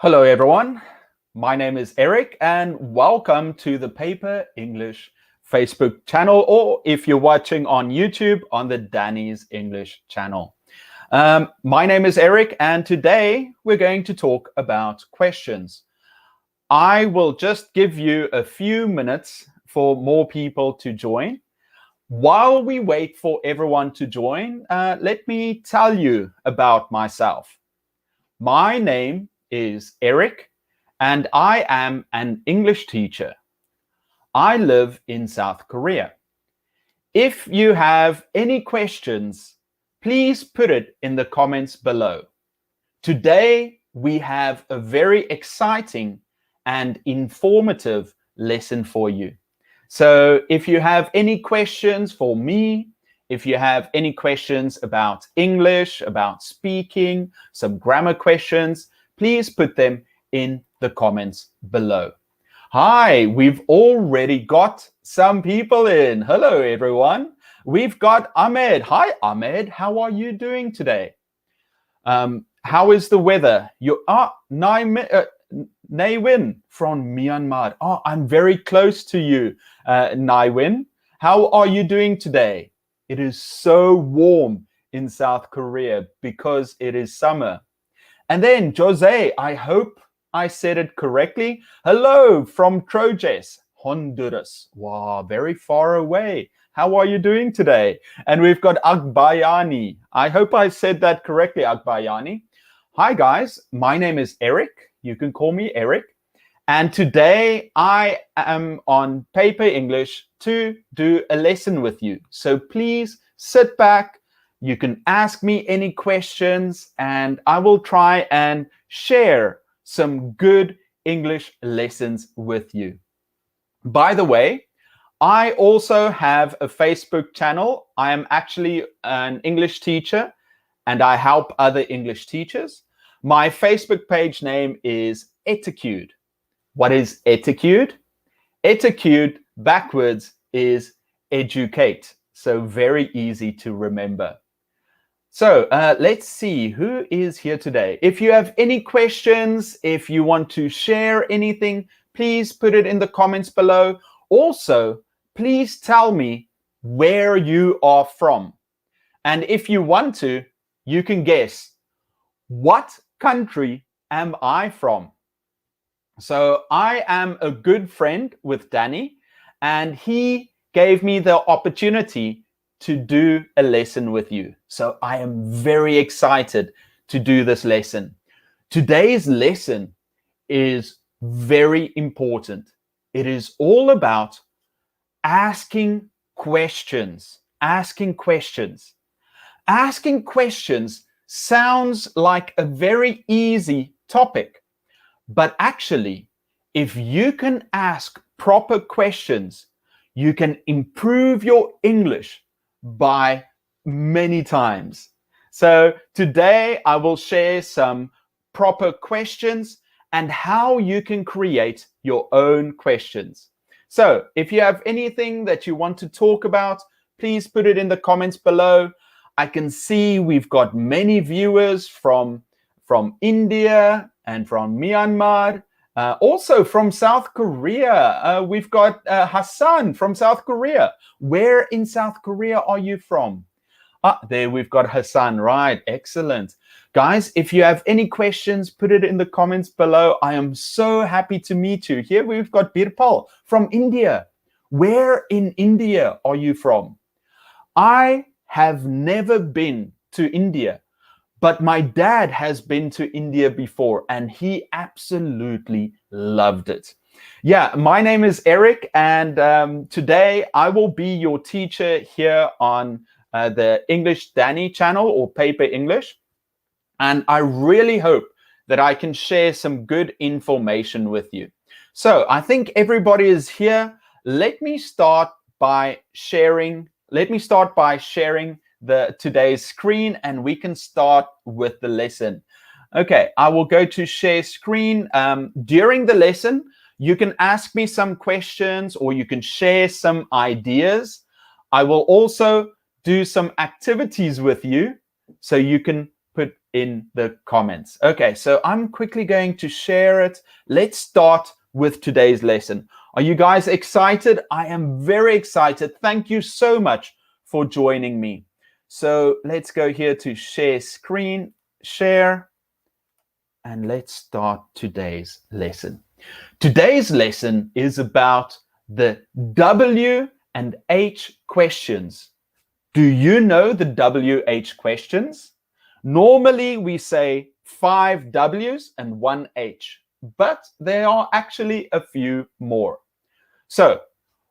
Hello everyone, my name is Eric and welcome to the Paper English Facebook channel, or if you're watching on YouTube, on the Danny's English channel. My name is Eric and today we're going to talk about questions. I will just give you a few minutes for more people to join. While we wait for everyone to join, let me tell you about myself. My name is Eric, and I am an English teacher. I live in South Korea. If you have any questions, please put it in the comments below. Today, we have a very exciting and informative lesson for you. So if you have any questions for me, if you have any questions about English, about speaking, some grammar questions, please put them in the comments below. Hi, we've already got some people in. Hello, everyone. We've got Ahmed. Hi, Ahmed. How are you doing today? How is the weather? You are Naywin from Myanmar. Oh, I'm very close to you, Naywin. How are you doing today? It is so warm in South Korea because it is summer. And then Jose, I hope I said it correctly. Hello from Trojes, Honduras. Wow, very far away. How are you doing today? And we've got Akbayani. I hope I said that correctly, Akbayani. Hi guys, my name is Eric. You can call me Eric. And today I am on Paper English to do a lesson with you. So please sit back. You can ask me any questions and I will try and share some good English lessons with you. By the way, I also have a Facebook channel. I am actually an English teacher and I help other English teachers. My Facebook page name is Etiquette. What is Etiquette? Etiquette backwards is educate. So very easy to remember. So let's see who is here today. If you have any questions, if you want to share anything, please put it in the comments below. Also, please tell me where you are from. And if you want to, you can guess, what country am I from? So I am a good friend with Danny, and he gave me the opportunity to do a lesson with you. So I am very excited to do this lesson. Today's lesson is very important. It is all about asking questions. Asking questions. Asking questions sounds like a very easy topic, but actually, if you can ask proper questions, you can improve your English by many times. So today I will share some proper questions and how you can create your own questions. So if you have anything that you want to talk about, please put it in the comments below. I can see we've got many viewers from India and from Myanmar, also from South Korea. We've got Hassan from South Korea. Where in South Korea are you from? There we've got Hassan, right? Excellent. Guys, if you have any questions, put it in the comments below. I am so happy to meet you. Here we've got Birpal from India. Where in India are you from? I have never been to India, but my dad has been to India before and he absolutely loved it. Yeah, my name is Eric and today I will be your teacher here on the English Danny channel or Paper English. And I really hope that I can share some good information with you. So I think everybody is here. Let me start by sharing today's screen and we can start with the lesson. Okay, I will go to share screen. During the lesson, you can ask me some questions or you can share some ideas. I will also do some activities with you so you can put in the comments. Okay, so I'm quickly going to share it. Let's start with today's lesson. Are you guys excited? I am very excited. Thank you so much for joining me. So let's go here to share screen, share, and let's start today's lesson. Today's lesson is about the W and H questions. Do you know the WH questions? Normally we say 5 W's and 1 H, but there are actually a few more. So,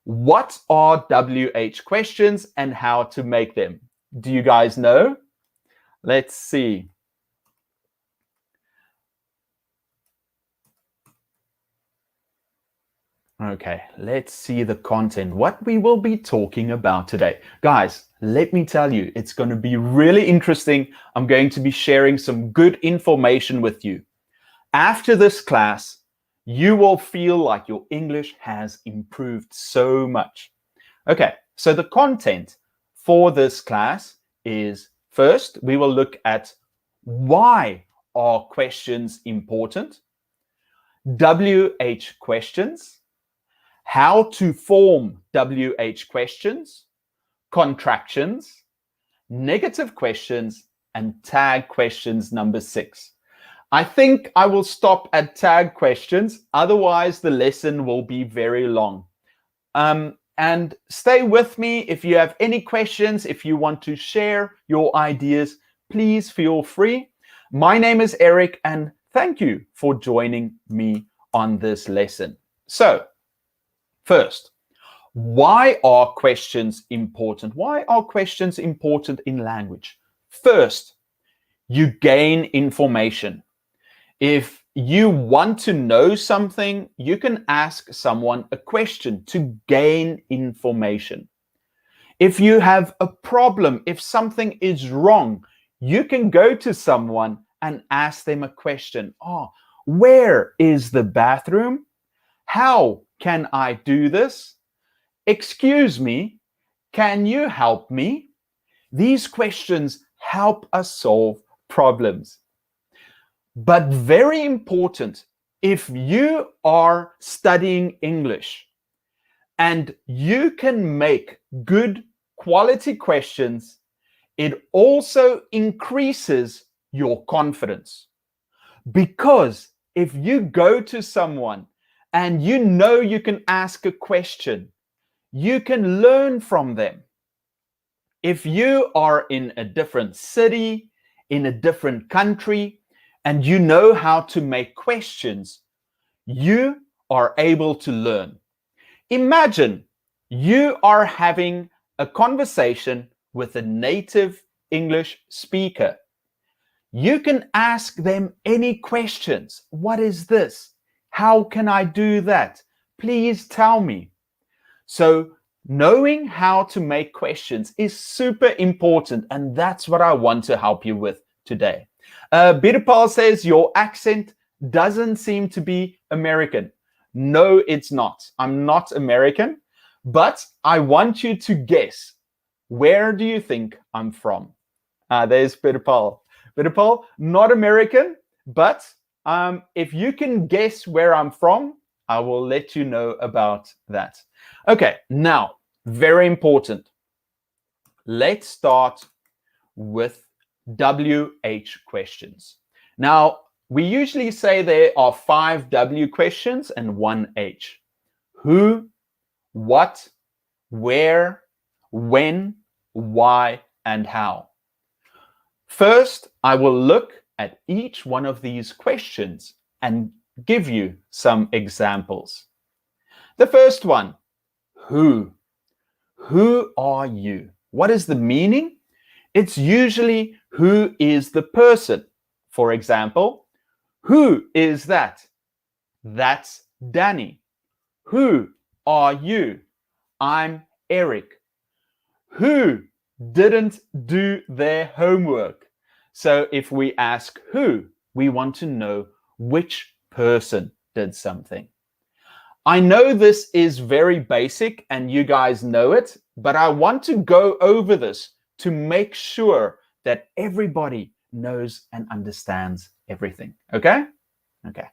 what are WH questions and how to make them? Do you guys know? Let's see. Okay, let's see the content, what we will be talking about today. Guys, let me tell you, it's going to be really interesting. I'm going to be sharing some good information with you. After this class, you will feel like your English has improved so much. Okay, so the content for this class is, first, we will look at why are questions important, WH questions, how to form WH questions, contractions, negative questions, and tag questions number 6. I think I will stop at tag questions, otherwise the lesson will be very long. And stay with me if you have any questions, if you want to share your ideas, please feel free. My name is Eric, and thank you for joining me on this lesson. So, first, why are questions important? Why are questions important in language? First, you gain information. If you want to know something, you can ask someone a question to gain information. If you have a problem, if something is wrong, you can go to someone and ask them a question. Oh, where is the bathroom? How can I do this? Excuse me, can you help me? These questions help us solve problems. But very important, if you are studying English and you can make good quality questions, it also increases your confidence. Because if you go to someone and you know you can ask a question, you can learn from them. If you are in a different city, in a different country, and you know how to make questions, you are able to learn. Imagine you are having a conversation with a native English speaker. You can ask them any questions. What is this? How can I do that? Please tell me. So knowing how to make questions is super important, and that's what I want to help you with today. Birpal says, your accent doesn't seem to be American. No, it's not. I'm not American, but I want you to guess. Where do you think I'm from? There's Birpal. Birpal, not American, but if you can guess where I'm from, I will let you know about that. Okay, now, very important. Let's start with WH questions. Now, we usually say there are 5 W questions and 1 H. Who, what, where, when, why, and how. First, I will look at each one of these questions and give you some examples. The first one, who? Who are you? What is the meaning? It's usually who is the person. For example, who is that? That's Danny. Who are you? I'm Eric. Who didn't do their homework? So if we ask who, we want to know which person did something. I know this is very basic and you guys know it, but I want to go over this to make sure that everybody knows and understands everything. Okay? Okay.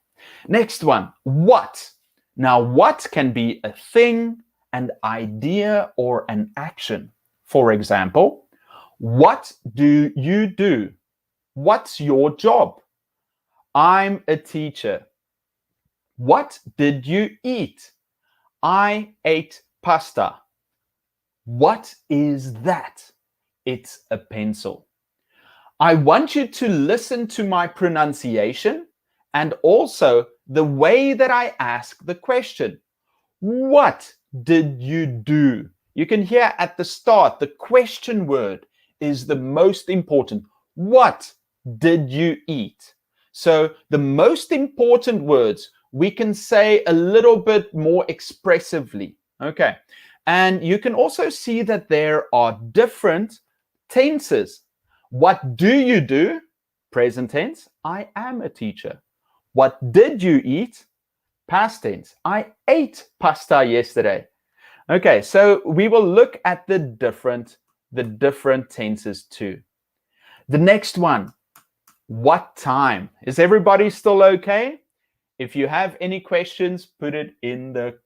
Next one, what? Now, what can be a thing, an idea, or an action. For example, what do you do? What's your job? I'm a teacher. What did you eat? I ate pasta. What is that? It's a pencil. I want you to listen to my pronunciation and also the way that I ask the question. What did you do? You can hear at the start, the question word is the most important. What did you eat? So the most important words we can say a little bit more expressively. Okay. And you can also see that there are different tenses. What do you do? Present tense. I am a teacher. What did you eat? Past tense. I ate pasta yesterday. Okay, so we will look at the different tenses too. The next one, what time? Is everybody still okay? If you have any questions, put it in the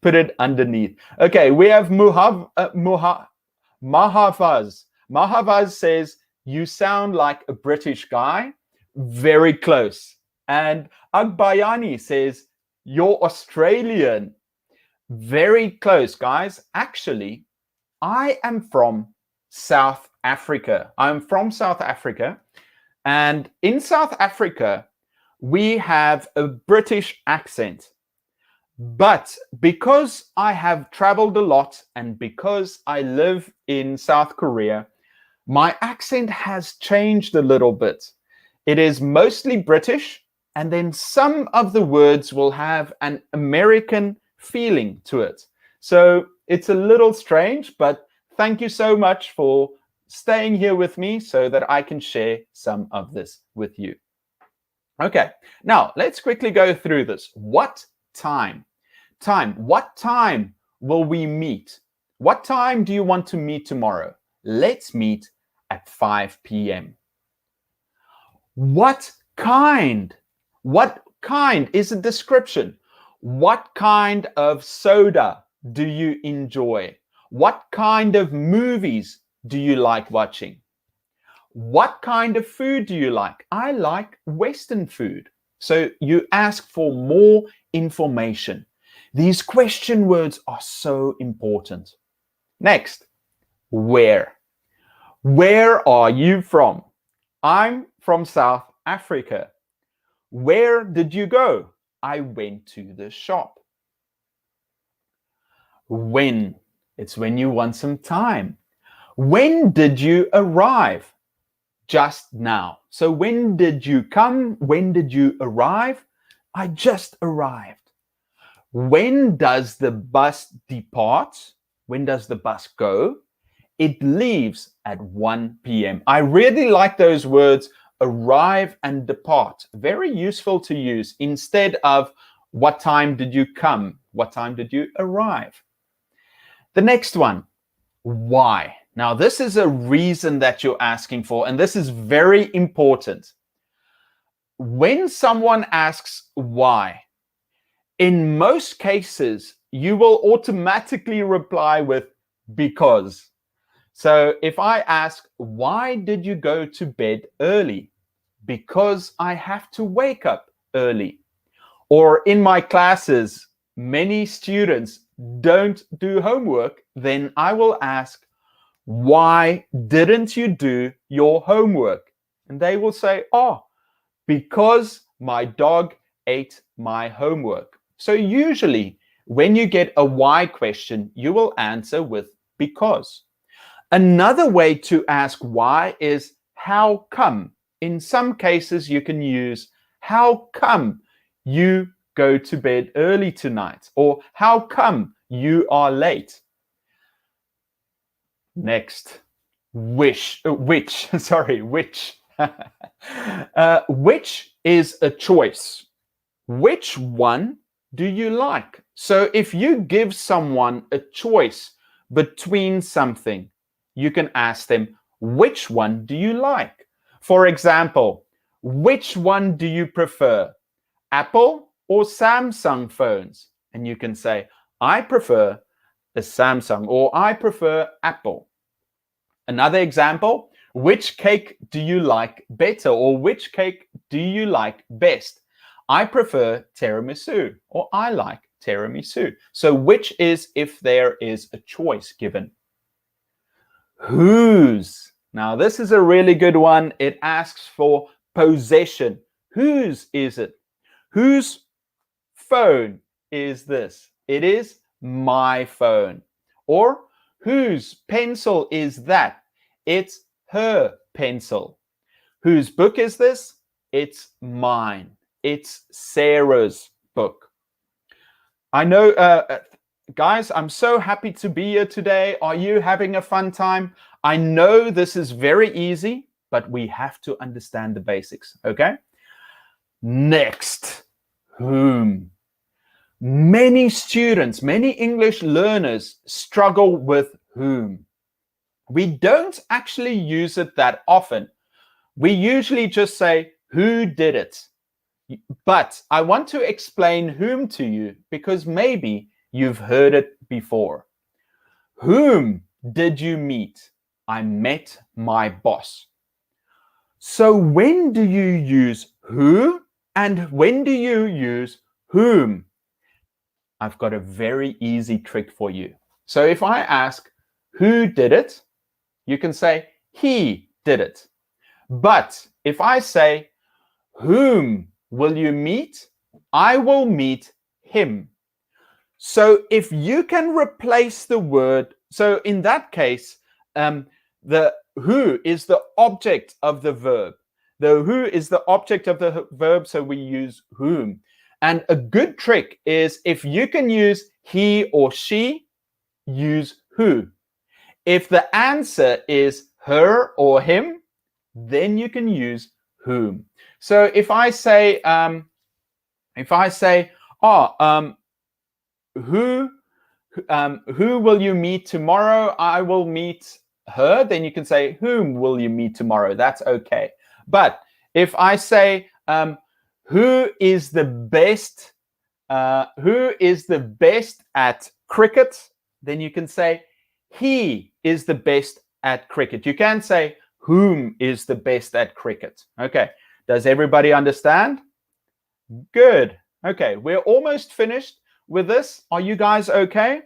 put it underneath. Okay, we have Mahavaz. Mahavaz says, you sound like a British guy. Very close. And Agbayani says, you're Australian. Very close, guys. Actually, I am from South Africa. I'm from South Africa. And in South Africa, we have a British accent. But because I have traveled a lot and because I live in South Korea, my accent has changed a little bit. It is mostly British, and then some of the words will have an American feeling to it. So it's a little strange, but thank you so much for staying here with me so that I can share some of this with you. Okay, now let's quickly go through this. What time? Time. What time will we meet? What time do you want to meet tomorrow? Let's meet at 5 p.m. What kind? What kind is a description. What kind of soda do you enjoy? What kind of movies do you like watching? What kind of food do you like? I like Western food. So you ask for more information. These question words are so important. Next, where? Where are you from? I'm from South Africa. Where did you go? I went to the shop. When? It's when you want some time. When did you arrive? Just now. So when did you come? When did you arrive? I just arrived. When does the bus depart? When does the bus go? It leaves at 1 p.m. I really like those words, arrive and depart. Very useful to use instead of what time did you come? What time did you arrive? The next one, why? Now, this is a reason that you're asking for, and this is very important. When someone asks why, in most cases, you will automatically reply with because. So if I ask, why did you go to bed early? Because I have to wake up early. Or in my classes, many students don't do homework, then I will ask, why didn't you do your homework? And they will say, oh, because my dog ate my homework. So usually when you get a why question, you will answer with because. Another way to ask why is how come? In some cases, you can use how come you go to bed early tonight? Or how come you are late? Next, which. Which is a choice. Which one do you like? So if you give someone a choice between something, you can ask them, which one do you like? For example, which one do you prefer? Apple or Samsung phones? And you can say, I prefer a Samsung, or I prefer Apple. Another example, which cake do you like better, or which cake do you like best? I prefer tiramisu, or I like tiramisu. So which is if there is a choice given. Whose? Now this is a really good one. It asks for possession. Whose is it? Whose phone is this? It is my phone. Or whose pencil is that? It's her pencil. Whose book is this? It's mine. It's Sarah's book. I know, guys, I'm so happy to be here today. Are you having a fun time? I know this is very easy, but we have to understand the basics, okay? Next, whom. Many students, many English learners struggle with whom. We don't actually use it that often. We usually just say, who did it? But I want to explain whom to you because maybe you've heard it before. Whom did you meet? I met my boss. So when do you use who and when do you use whom? I've got a very easy trick for you. So if I ask, who did it? You can say, he did it. But if I say, whom will you meet? I will meet him. So if you can replace the word, so in that case, the who is the object of the verb. The who is the object of the verb, so we use whom. And a good trick is if you can use he or she, use who. If the answer is her or him, then you can use whom. So if I say, who will you meet tomorrow? I will meet her. Then you can say, whom will you meet tomorrow? That's okay. But if I say, who is the best at cricket? Then you can say, he is the best at cricket. You can say, whom is the best at cricket? Okay. Does everybody understand? Good. Okay. We're almost finished with this. Are you guys okay?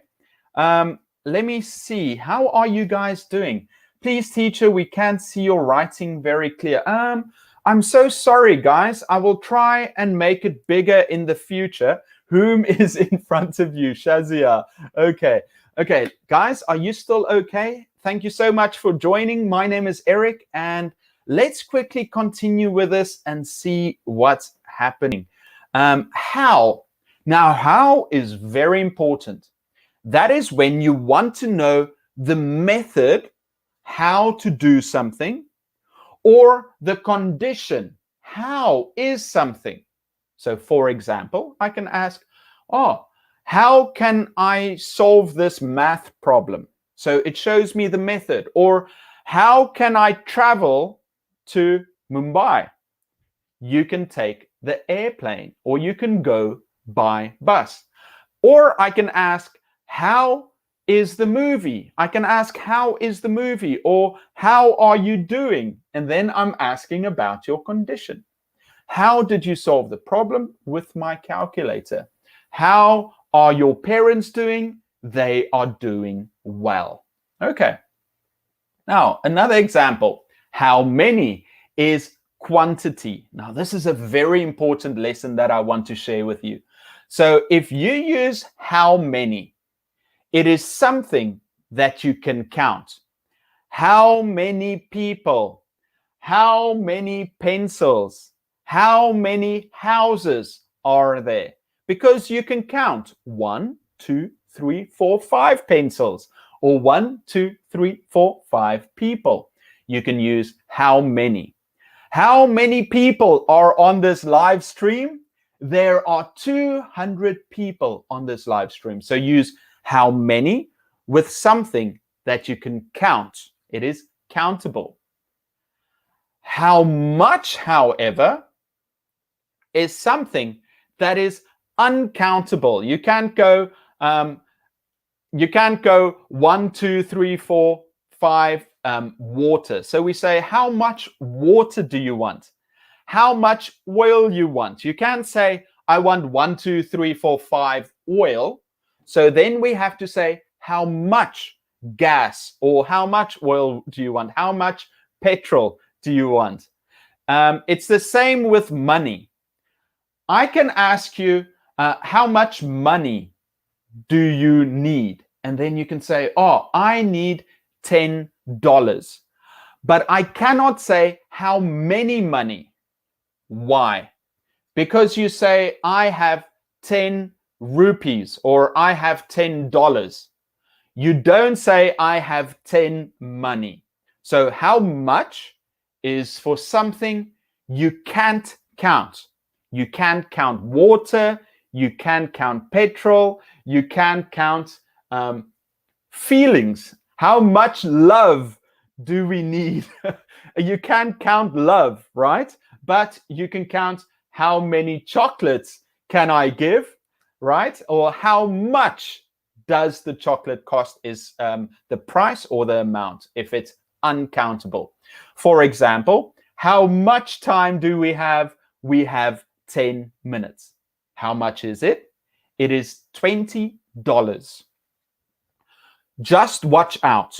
Let me see. How are you guys doing? Please, teacher, we can't see your writing very clear. I'm so sorry, guys. I will try and make it bigger in the future. Whom is in front of you? Shazia. Okay. Okay, guys, are you still okay? Thank you so much for joining. My name is Eric, and let's quickly continue with this and see what's happening. How? Now, how is very important. That is when you want to know the method, how to do something, or the condition, how is something. So, for example, I can ask, how can I solve this math problem? So it shows me the method. Or how can I travel to Mumbai? You can take the airplane, or you can go by bus. Or I can ask, how is the movie? I can ask, how is the movie? Or how are you doing? And then I'm asking about your condition. How did you solve the problem? With my calculator. How are your parents doing? They are doing well. Okay. Now, another example. How many is quantity. Now, this is a very important lesson that I want to share with you. So if you use how many, it is something that you can count. How many people? How many pencils? How many houses are there? Because you can count 1, 2, 3, 4, 5 pencils, or 1, 2, 3, 4, 5 people. You can use how many. How many people are on this live stream? There are 200 people on this live stream. So use how many with something that you can count. It is countable. How much, however, is something that is uncountable. You can't go 1, 2, 3, 4, 5 water. So we say, how much water do you want? How much oil you want? You can't say, I want 1, 2, 3, 4, 5 oil. So then we have to say, how much gas or how much oil do you want? How much petrol do you want? It's the same with money. I can ask you, how much money do you need? And then you can say, oh, I need $10. But I cannot say how many money. Why? Because you say, I have 10 rupees or I have $10. You don't say, I have 10 money. So how much is for something you can't count. You can't count water. You can't count petrol. You can't count feelings. How much love do we need? You can't count love, right? But you can count how many chocolates can I give, right? Or how much does the chocolate cost is the price or the amount if it's uncountable. For example, how much time do we have? We have 10 minutes. How much is it? It is $20. Just watch out.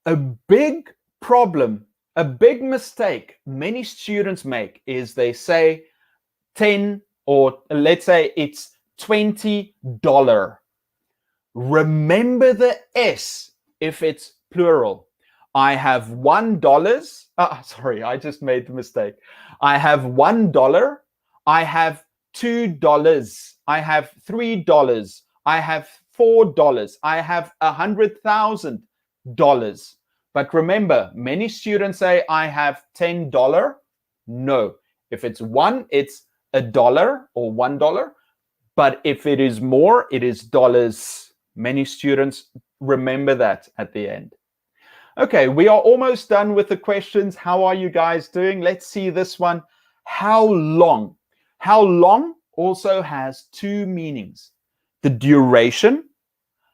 A big problem, a big mistake many students make is they say 10 or let's say it's $20. Remember the S if it's plural. I have $1. Sorry, I just made the mistake. I have $1. I have $2. I have $3. I have $4. I have $100,000. But remember, many students say I have $10. No. If it's one, it's $1 or $1. But if it is more, it is dollars. Many students remember that at the end. Okay, we are almost done with the questions. How are you guys doing? Let's see this one. How long? How long also has two meanings. The duration.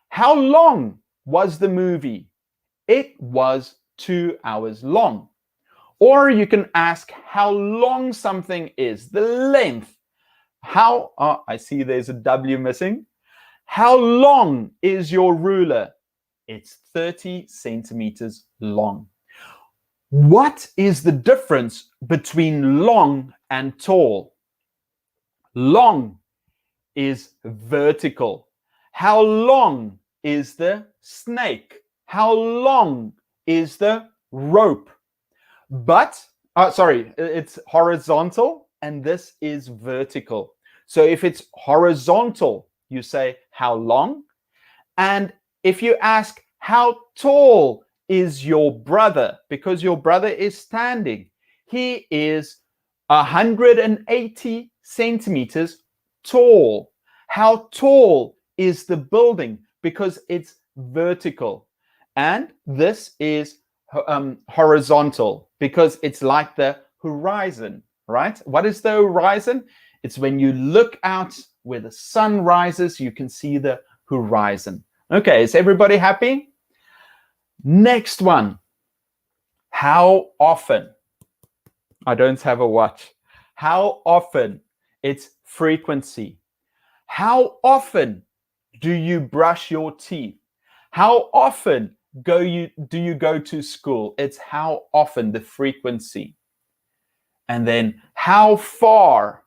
How long was the movie? It was 2 hours long. Or you can ask how long something is, the length. How, I see there's a W missing. How long is your ruler? It's 30 centimeters long. What is the difference between long and tall? Long is vertical. How long is the snake? How long is the rope? But, it's horizontal and this is vertical. So if it's horizontal, you say how long. And if you ask how tall is your brother, because your brother is standing, he is 180 centimeters tall. How tall is the building? Because it's vertical. And this is horizontal because it's like the horizon, right? What is the horizon? It's when you look out where the sun rises, you can see the horizon. Okay, is everybody happy? Next one. How often? I don't have a watch. How often? It's frequency. How often do you brush your teeth? How often do you go to school? It's how often, the frequency. And then how far?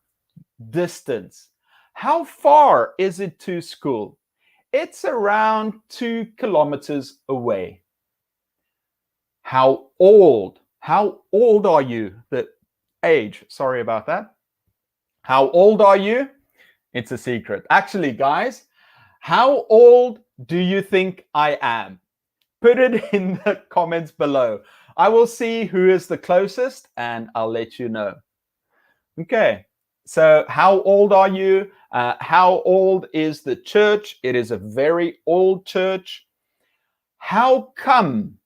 Distance. How far is it to school? It's around 2 kilometers away. How old? How old are you? The age, sorry about that. How old are you? It's a secret. Actually, guys, how old do you think I am? Put it in the comments below. I will see who is the closest and I'll let you know. Okay, so how old are you? How old is the church? It is a very old church. How come?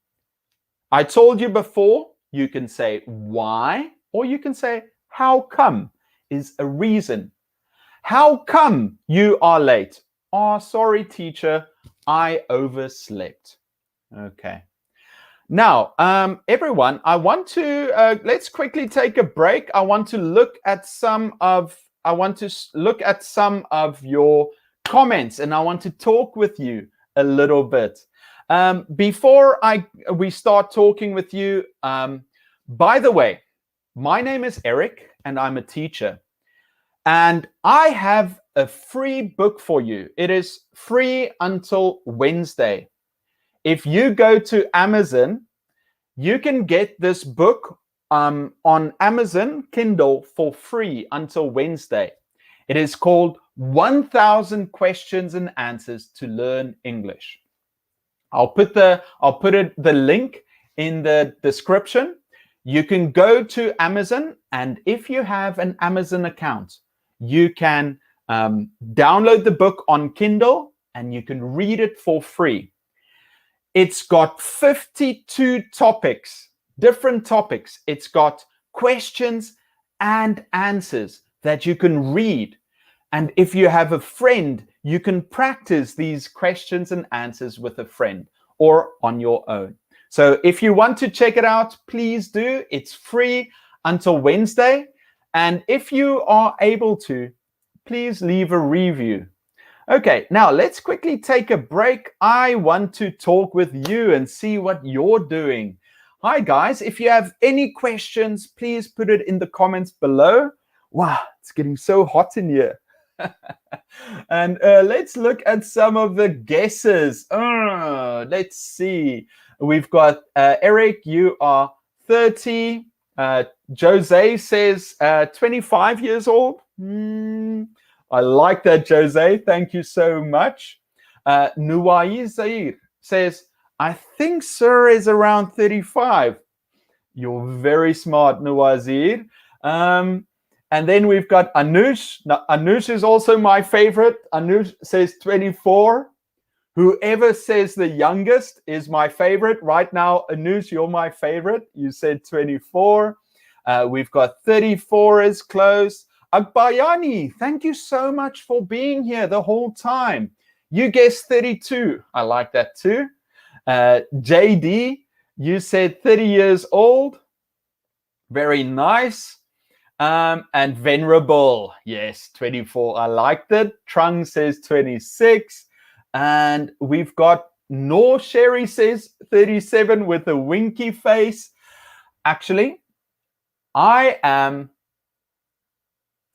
I told you before, you can say why, or you can say how come is a reason. How come you are late? Oh, sorry, teacher, I overslept. Okay. Now, everyone, I want to let's quickly take a break. I want to look at some of your comments, and I want to talk with you a little bit. Before we start talking with you, by the way, my name is Eric, and I'm a teacher, and I have a free book for you. It is free until Wednesday. If you go to Amazon, you can get this book on Amazon Kindle for free until Wednesday. It is called 1000 Questions and Answers to Learn English. I'll put the link in the description. You can go to Amazon, and if you have an Amazon account, you can download the book on Kindle and you can read it for free. It's got 52 topics, different topics. It's got questions and answers that you can read. And if you have a friend, you can practice these questions and answers with a friend or on your own. So if you want to check it out, please do. It's free until Wednesday. And if you are able to, please leave a review. Okay, now let's quickly take a break. I want to talk with you and see what you're doing. Hi guys, if you have any questions, please put it in the comments below. Wow, it's getting so hot in here. And let's look at some of the guesses. Let's see. We've got Eric, you are 30. Jose says 25 years old. I like that, Jose. Thank you so much. Nuwai Zair says, I think Sir is around 35. You're very smart, Nuwai Zair. And then we've got Anush. Now, Anush is also my favorite. Anush says 24. Whoever says the youngest is my favorite. Right now, Anush, you're my favorite. You said 24. We've got 34 is close. Akbayani, thank you so much for being here the whole time. You guessed 32. I like that too. JD, you said 30 years old. Very nice. And Venerable, yes, 24. I liked it. Trung says 26. And we've got Nor Sherry says 37 with a winky face. Actually, I am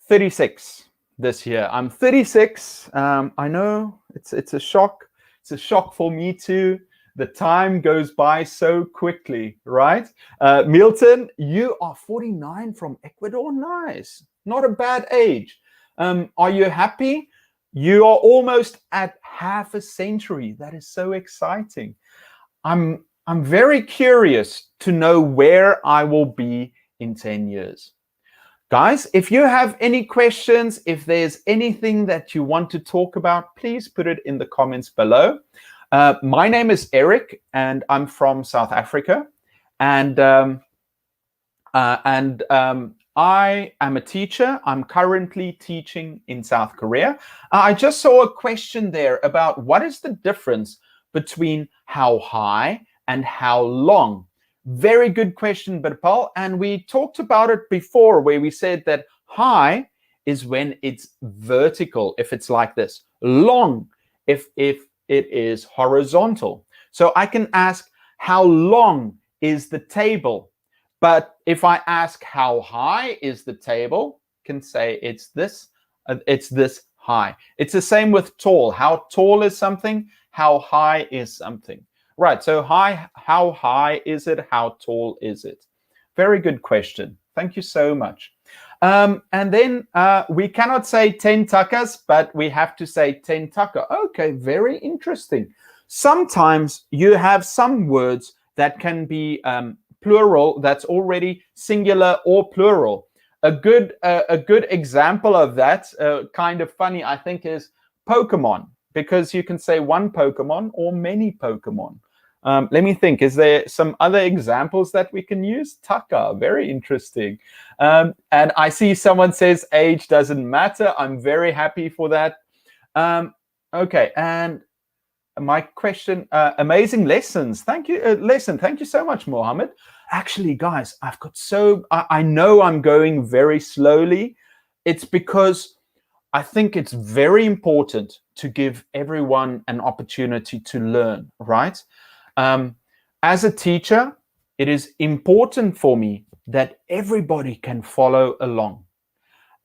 36 this year. I'm 36. I know it's a shock. It's a shock for me too. The time goes by so quickly, right? Milton, you are 49 from Ecuador. Nice. Not a bad age. Are you happy? You are almost at half a century. That is so exciting. I'm very curious to know where I will be in 10 years. Guys, if you have any questions, if there's anything that you want to talk about, please put it in the comments below. My name is Eric, and I'm from South Africa. And I am a teacher. I'm currently teaching in South Korea. I just saw a question there about what is the difference between how high and how long. Very good question, Birpal. And we talked about it before, where we said that high is when it's vertical, if it's like this. Long, if it is horizontal. So I can ask, how long is the table? But if I ask, how high is the table, I can say it's this high. It's the same with tall. How tall is something? How high is something? Right, so how high is it? How tall is it? Very good question. Thank you so much. And then we cannot say 10 takas, but we have to say 10 taka. Okay, very interesting. Sometimes you have some words that can be plural, that's already singular or plural. A good example of that, kind of funny, I think, is Pokemon, because you can say one Pokemon or many Pokemon. Let me think. Is there some other examples that we can use? Taka, very interesting. And I see someone says age doesn't matter. I'm very happy for that. Okay, and my question, amazing lessons. Thank you, thank you so much, Mohammed. Actually, guys, I know I'm going very slowly. It's because I think it's very important to give everyone an opportunity to learn, right? As a teacher, it is important for me that everybody can follow along.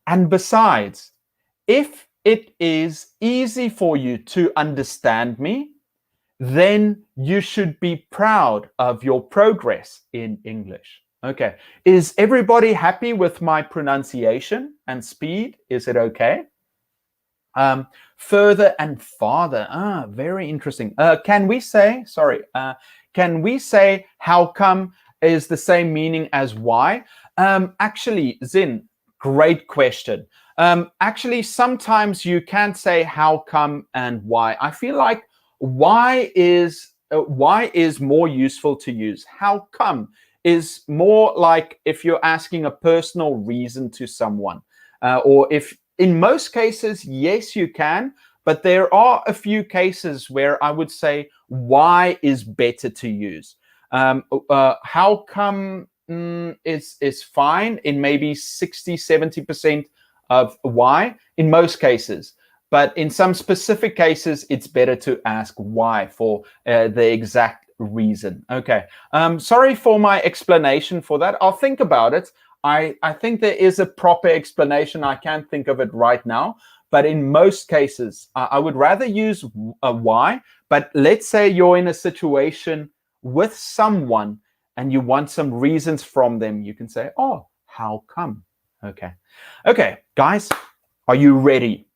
And besides, if it is easy for you to understand me, then you should be proud of your progress in English. Okay. Is everybody happy with my pronunciation and speed? Is it okay? Further and farther. Very interesting. Can we say how come is the same meaning as why? Actually, Zin, great question. Actually, sometimes you can say how come and why. I feel like why is more useful to use. How come is more like if you're asking a personal reason to someone, or if in most cases, yes, you can, but there are a few cases where I would say why is better to use. How come is fine in maybe 60-70% of why in most cases. But in some specific cases, it's better to ask why for the exact reason. Okay. Sorry for my explanation for that. I'll think about it. I think there is a proper explanation. I can't think of it right now. But in most cases, I would rather use a why. But let's say you're in a situation with someone and you want some reasons from them. You can say, oh, how come? Okay. Okay, guys, are you ready?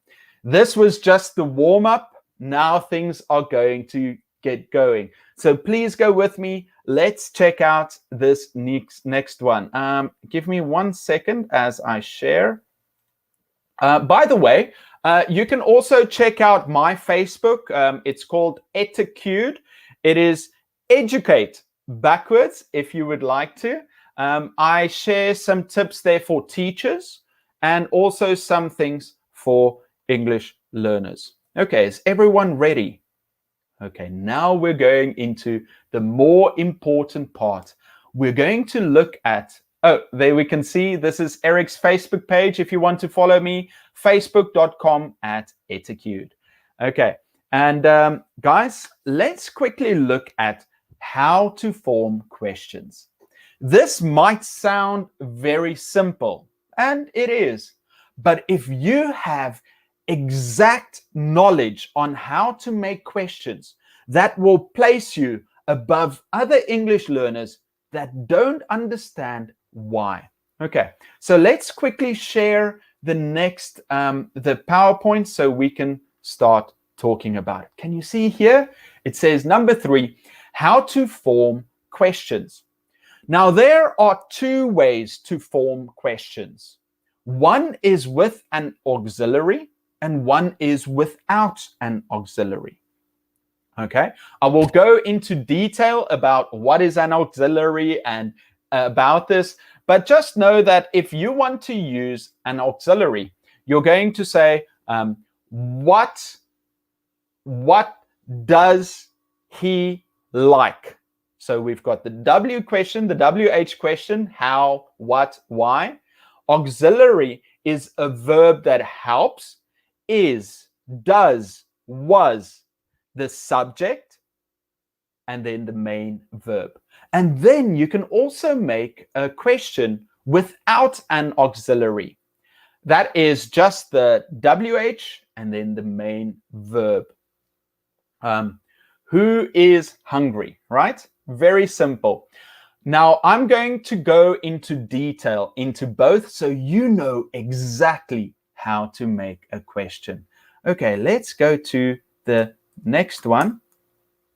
This was just the warm-up. Now things are going to get going. So please go with me. Let's check out this next one. Give me 1 second as I share. By the way, you can also check out my Facebook. It's called Etiquette. It is educate backwards if you would like to. I share some tips there for teachers and also some things for English learners. Okay, is everyone ready? Okay, now we're going into the more important part. We're going to look at, oh, there we can see this is Eric's Facebook page. If you want to follow me, facebook.com/etiquette. Okay, and guys, let's quickly look at how to form questions. This might sound very simple, and it is. But if you have exact knowledge on how to make questions, that will place you above other English learners that don't understand why. Okay, so let's quickly share the next, the PowerPoint so we can start talking about it. Can you see here? It says number 3, how to form questions. Now, there are 2 ways to form questions. One is with an auxiliary and one is without an auxiliary. Okay, I will go into detail about what is an auxiliary and about this, but just know that if you want to use an auxiliary, you're going to say, what does he like? So we've got the W question, the WH question, how, what, why. Auxiliary is a verb that helps, is, does, was, the subject, and then the main verb. And then you can also make a question without an auxiliary. That is just the WH and then the main verb. Who is hungry, right? Very simple. Now, I'm going to go into detail into both so you know exactly how to make a question. Okay, let's go to the next one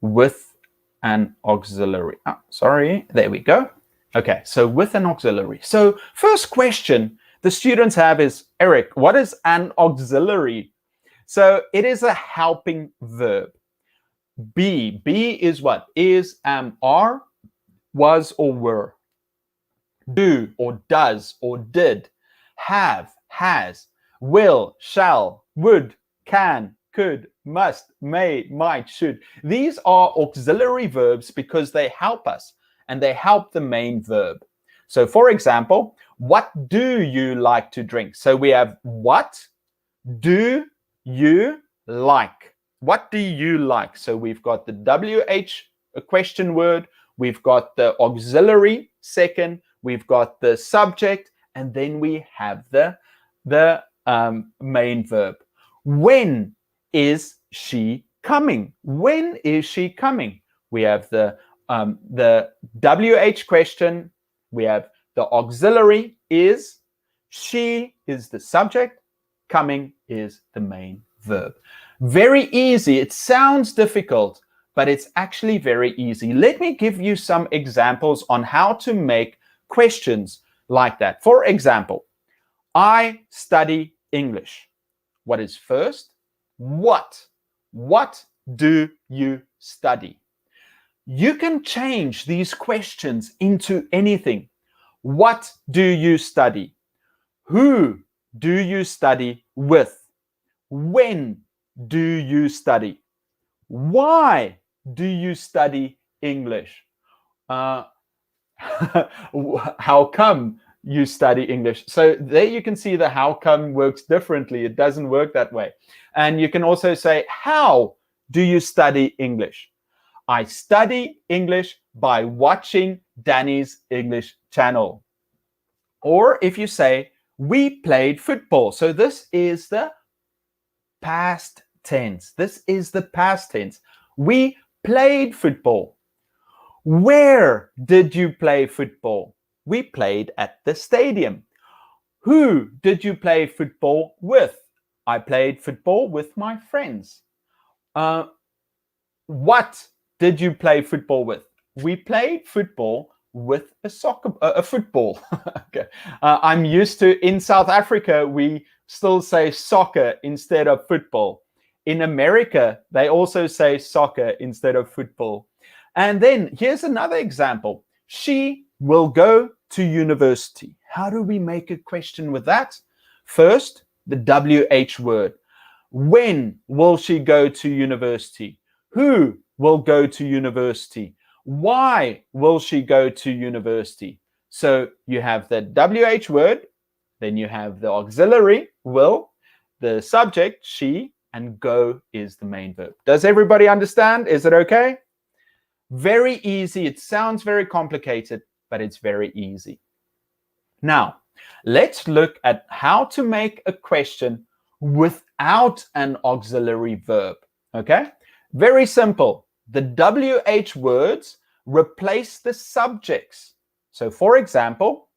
with an auxiliary. Oh, sorry, there we go. Okay, so with an auxiliary. So first question the students have is, Eric, what is an auxiliary? So it is a helping verb. Be. Be is what? Is, am, are, was or were. Do or does or did. Have, has, will, shall, would, can, could, must, may, might, should. These are auxiliary verbs because they help us and they help the main verb. So for example, what do you like to drink? So we have what do you like? What do you like? So we've got the WH, a question word. We've got the auxiliary second. We've got the subject. And then we have the main verb. When is she coming? When is she coming? We have the WH question. We have the auxiliary is. She is the subject. Coming is the main verb. Very easy. It sounds difficult, but it's actually very easy. Let me give you some examples on how to make questions like that. For example, I study English. What is first? What? What do you study? You can change these questions into anything. What do you study? Who do you study with? When do you study? Why do you study English? How come you study English? So there you can see the how come works differently. It doesn't work that way. And you can also say, how do you study English? I study English by watching Danny's English channel. Or if you say, we played football. So this is the past tense. This is the past tense. We played football. Where did you play football? We played at the stadium. Who did you play football with? I played football with my friends. What did you play football with? We played football with a football. Okay. I'm used to, in South Africa, we still say soccer instead of football. In America, they also say soccer instead of football. And then here's another example. She will go to university. How do we make a question with that? First, the WH word. When will she go to university? Who will go to university? Why will she go to university? So you have the WH word, then you have the auxiliary, will, the subject, she, and go is the main verb. Does everybody understand? Is it okay? Very easy. It sounds very complicated, but it's very easy. Now, let's look at how to make a question without an auxiliary verb. Okay? Very simple. The WH words replace the subjects. So, for example,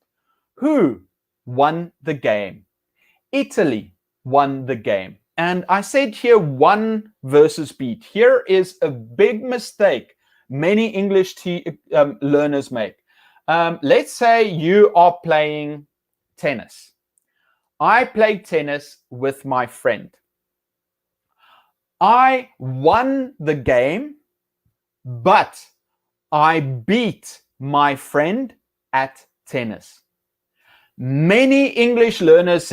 who won the game? Italy won the game. And I said here won versus beat. Here is a big mistake many English learners make. Let's say you are playing tennis. I played tennis with my friend. I won the game, but I beat my friend at tennis. Many English learners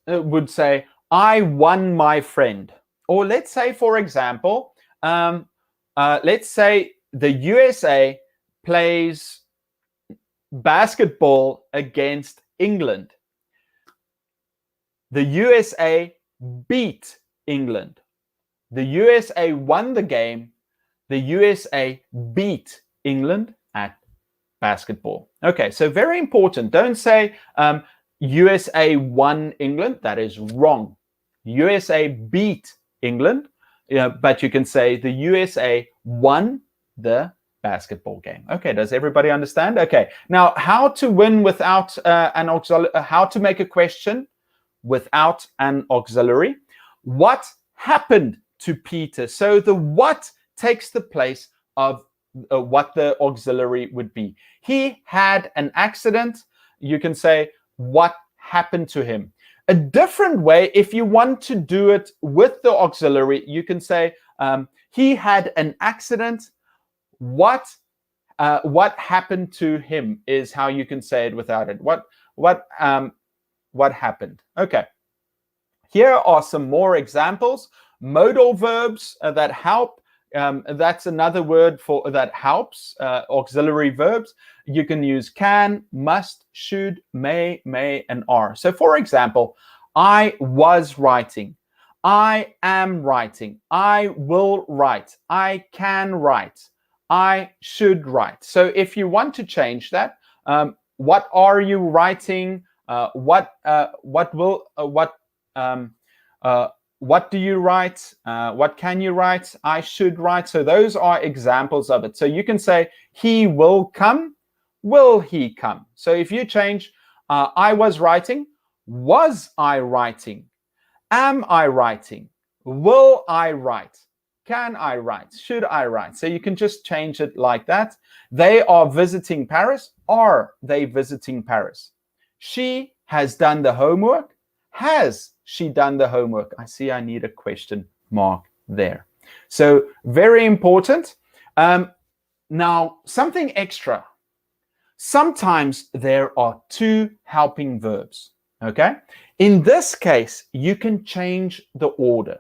would say, I won my friend. Or let's say, for example, let's say the USA plays basketball against England. The USA beat England. The USA won the game. The USA beat England at basketball. Okay, so very important. Don't say USA won England. That is wrong. USA beat England, but you can say the USA won the basketball game. Okay, does everybody understand? Okay, now how to win without an auxiliary, how to make a question without an auxiliary. What happened to Peter? So the what takes the place of what the auxiliary would be. He had an accident. You can say, what happened to him? A different way, if you want to do it with the auxiliary, you can say, He had an accident. What happened to him is how you can say it without it. What happened? Okay. Here are some more examples. Modal verbs that help. That's another word for that helps. Auxiliary verbs. You can use can, must, should, may, and are. So for example, I was writing. I am writing. I will write. I can write. I should write. So if you want to change that, what are you writing? What do you write? What can you write? I should write. So those are examples of it. So you can say, he will come. Will he come? So if you change, I was writing. Was I writing? Am I writing? Will I write? Can I write? Should I write? So you can just change it like that. They are visiting Paris. Are they visiting Paris? She has done the homework. Has she done the homework? I see I need a question mark there. So very important. Now, something extra. Sometimes there are two helping verbs. Okay? In this case, you can change the order.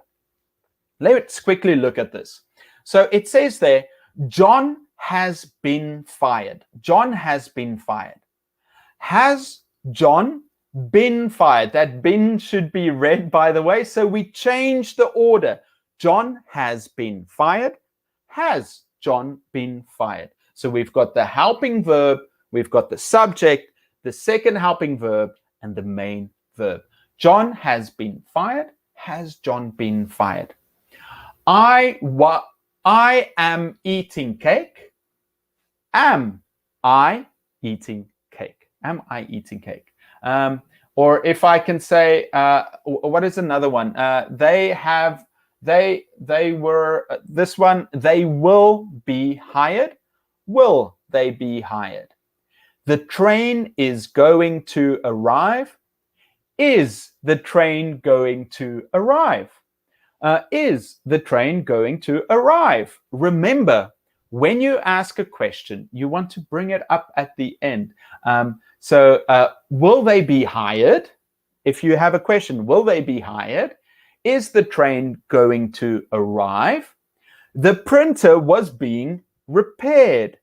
Let's quickly look at this. So it says there, John has been fired. John has been fired. Has John been fired? That been should be read, by the way. So we change the order. John has been fired. Has John been fired? So we've got the helping verb, we've got the subject, the second helping verb, and the main verb. John has been fired. Has John been fired? I am eating cake. Am I eating cake? Am I eating cake? Or if I can say, what is another one? They were, this one, they will be hired. Will they be hired? The train is going to arrive. Is the train going to arrive? Is the train going to arrive? Remember, when you ask a question, you want to bring it up at the end. So will they be hired? If you have a question, will they be hired? Is the train going to arrive? The printer was being repaired.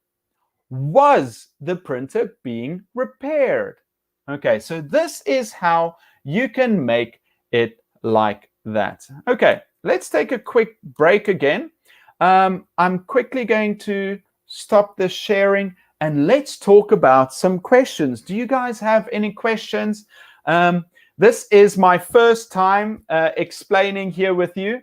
Was the printer being repaired? Okay, so this is how you can make it like that. Okay, let's take a quick break again. I'm quickly going to stop the sharing and let's talk about some questions. Do you guys have any questions? This is my first time explaining here with you.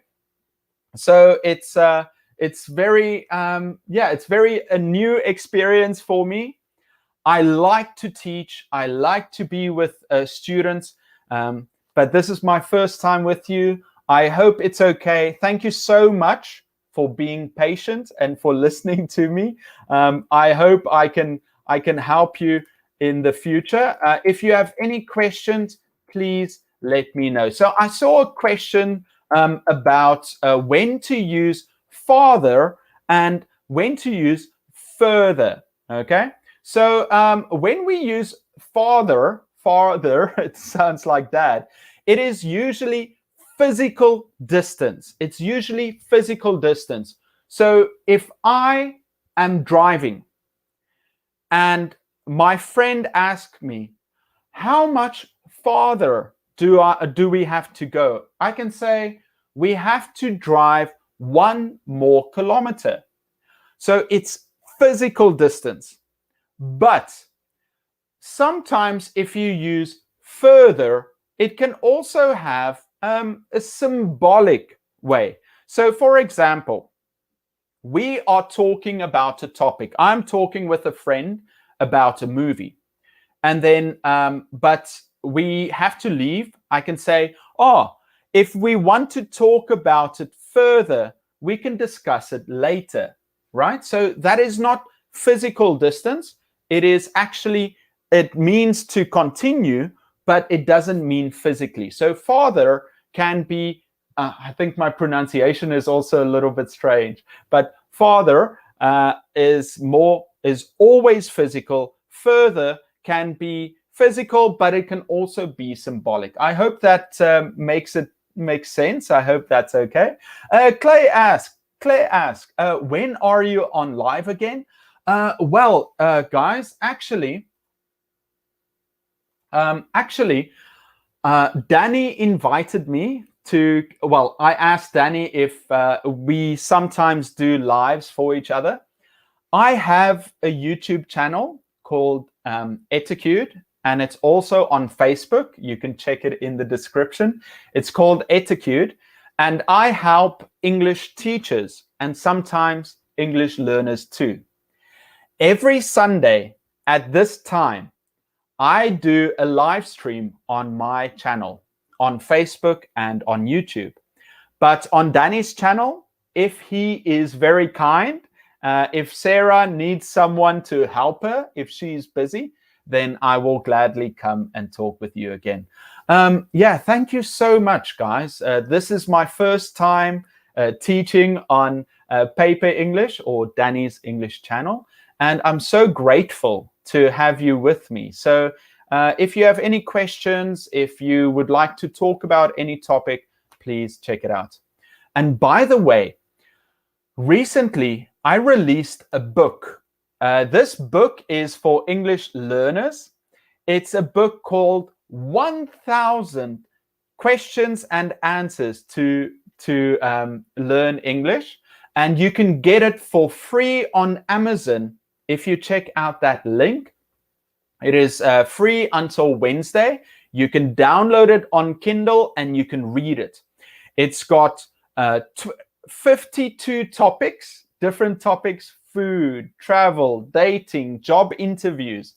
So it's very, it's very a new experience for me. I like to teach. I like to be with students. But this is my first time with you. I hope it's okay. Thank you so much for being patient and for listening to me. I hope I can help you in the future. If you have any questions, please let me know. So I saw a question about when to use father and when to use further. Okay. So when we use father, it sounds like that. It is usually physical distance. It's usually physical distance. So if I am driving and my friend asks me, how much farther do we have to go? I can say, we have to drive 1 more kilometer. So it's physical distance. But sometimes if you use further, it can also have a symbolic way. So for example, we are talking about a topic. I'm talking with a friend about a movie. And then, but we have to leave. I can say, if we want to talk about it further, we can discuss it later, right? So that is not physical distance. It is actually, it means to continue, but it doesn't mean physically. So farther can be I think my pronunciation is also a little bit strange, but father is always physical. Further can be physical, but it can also be symbolic. I hope that makes sense. I hope that's okay. Clay asks, when are you on live again? Well, guys, actually, Danny invited me to, well, I asked Danny if we sometimes do lives for each other. I have a YouTube channel called Etiquette, and it's also on Facebook. You can check it in the description. It's called Etiquette, and I help English teachers and sometimes English learners too. Every Sunday at this time, I do a live stream on my channel, on Facebook and on YouTube. But on Danny's channel, if he is very kind, if Sarah needs someone to help her, if she's busy, then I will gladly come and talk with you again. Yeah, thank you so much, guys. This is my first time teaching on Paper English or Danny's English channel. And I'm so grateful to have you with me. So if you have any questions, if you would like to talk about any topic, please check it out. And by the way, recently I released a book. This book is for English learners. It's a book called 1000 Questions and Answers to Learn English. And you can get it for free on Amazon if you check out that link. It is free until Wednesday. You can download it on Kindle and you can read it. It's got 52 topics, different topics: food, travel, dating, job interviews.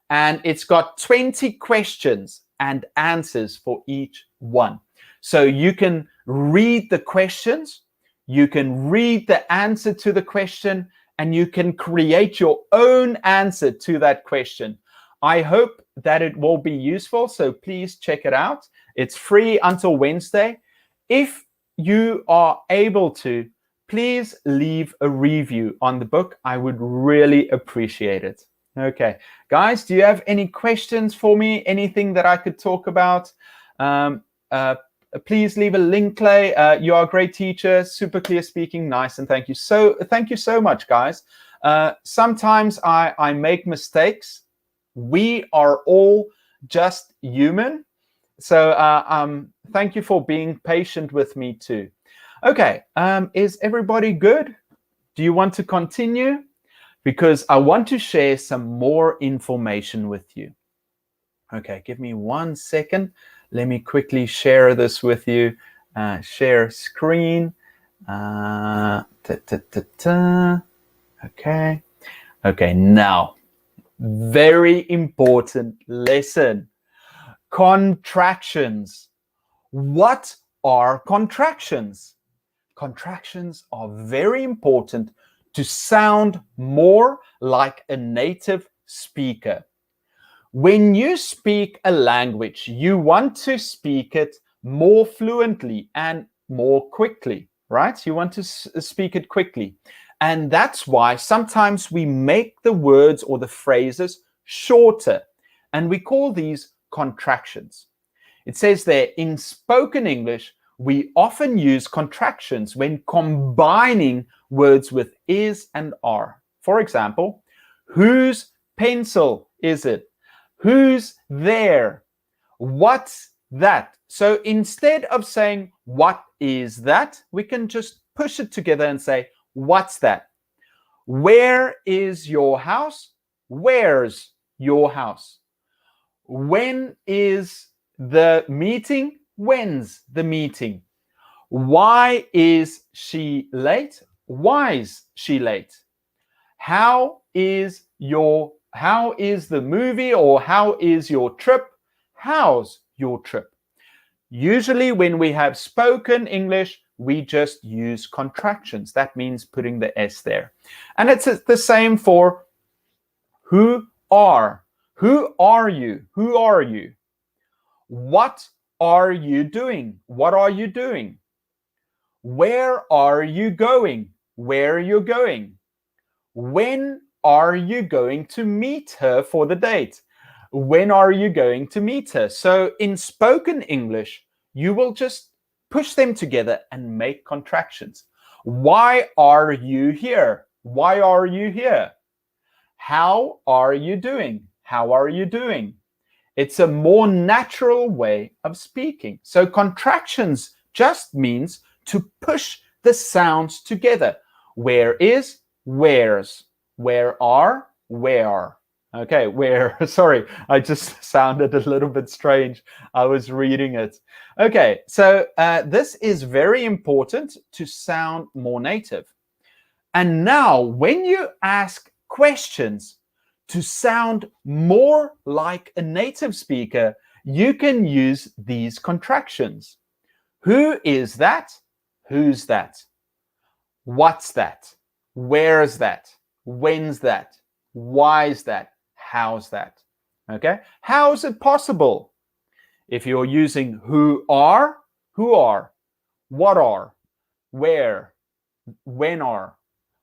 And it's got 20 questions and answers for each one. So you can read the questions, you can read the answer to the question, and you can create your own answer to that question. I hope that it will be useful, so please check it out. It's free until Wednesday. If you are able to, please leave a review on the book. I would really appreciate it. Okay, guys, do you have any questions for me? Anything that I could talk about? Please leave a link, Clay. You are a great teacher, super clear speaking, nice, and thank you so much, guys. Sometimes I make mistakes. We are all just human. So thank you for being patient with me too. Okay, is everybody good? Do you want to continue? Because I want to share some more information with you. Okay, give me 1 second. Let me quickly share this with you. Share screen. Okay. Okay, now, very important lesson. Contractions. What are contractions? Contractions are very important to sound more like a native speaker. When you speak a language, you want to speak it more fluently and more quickly, right? You want to speak it quickly. And that's why sometimes we make the words or the phrases shorter, and we call these contractions. It says there, in spoken English, we often use contractions when combining words with is and are. For example, whose pencil is it? Who's there? What's that? So instead of saying, what is that? We can just push it together and say, what's that? Where is your house? Where's your house? When is the meeting? When's the meeting? Why is she late? Why's she late? How is the movie, or how is your trip? How's your trip? Usually when we have spoken English, we just use contractions. That means putting the S there. And it's the same for who are. Who are you? Who are you? What are you doing? What are you doing? Where are you going? Where are you going? When are you going to meet her for the date? When are you going to meet her? So in spoken English, you will just push them together and make contractions. Why are you here? Why are you here? How are you doing? How are you doing? It's a more natural way of speaking. So contractions just means to push the sounds together. Where is, where's. Where are, where. Okay, where. Sorry, I just sounded a little bit strange. I was reading it. Okay, so this is very important to sound more native. And now, when you ask questions to sound more like a native speaker, you can use these contractions. Who is that? Who's that? What's that? Where's that? When's that? Why's that? How's that? Okay? How is it possible? If you're using who are, what are, where, when are,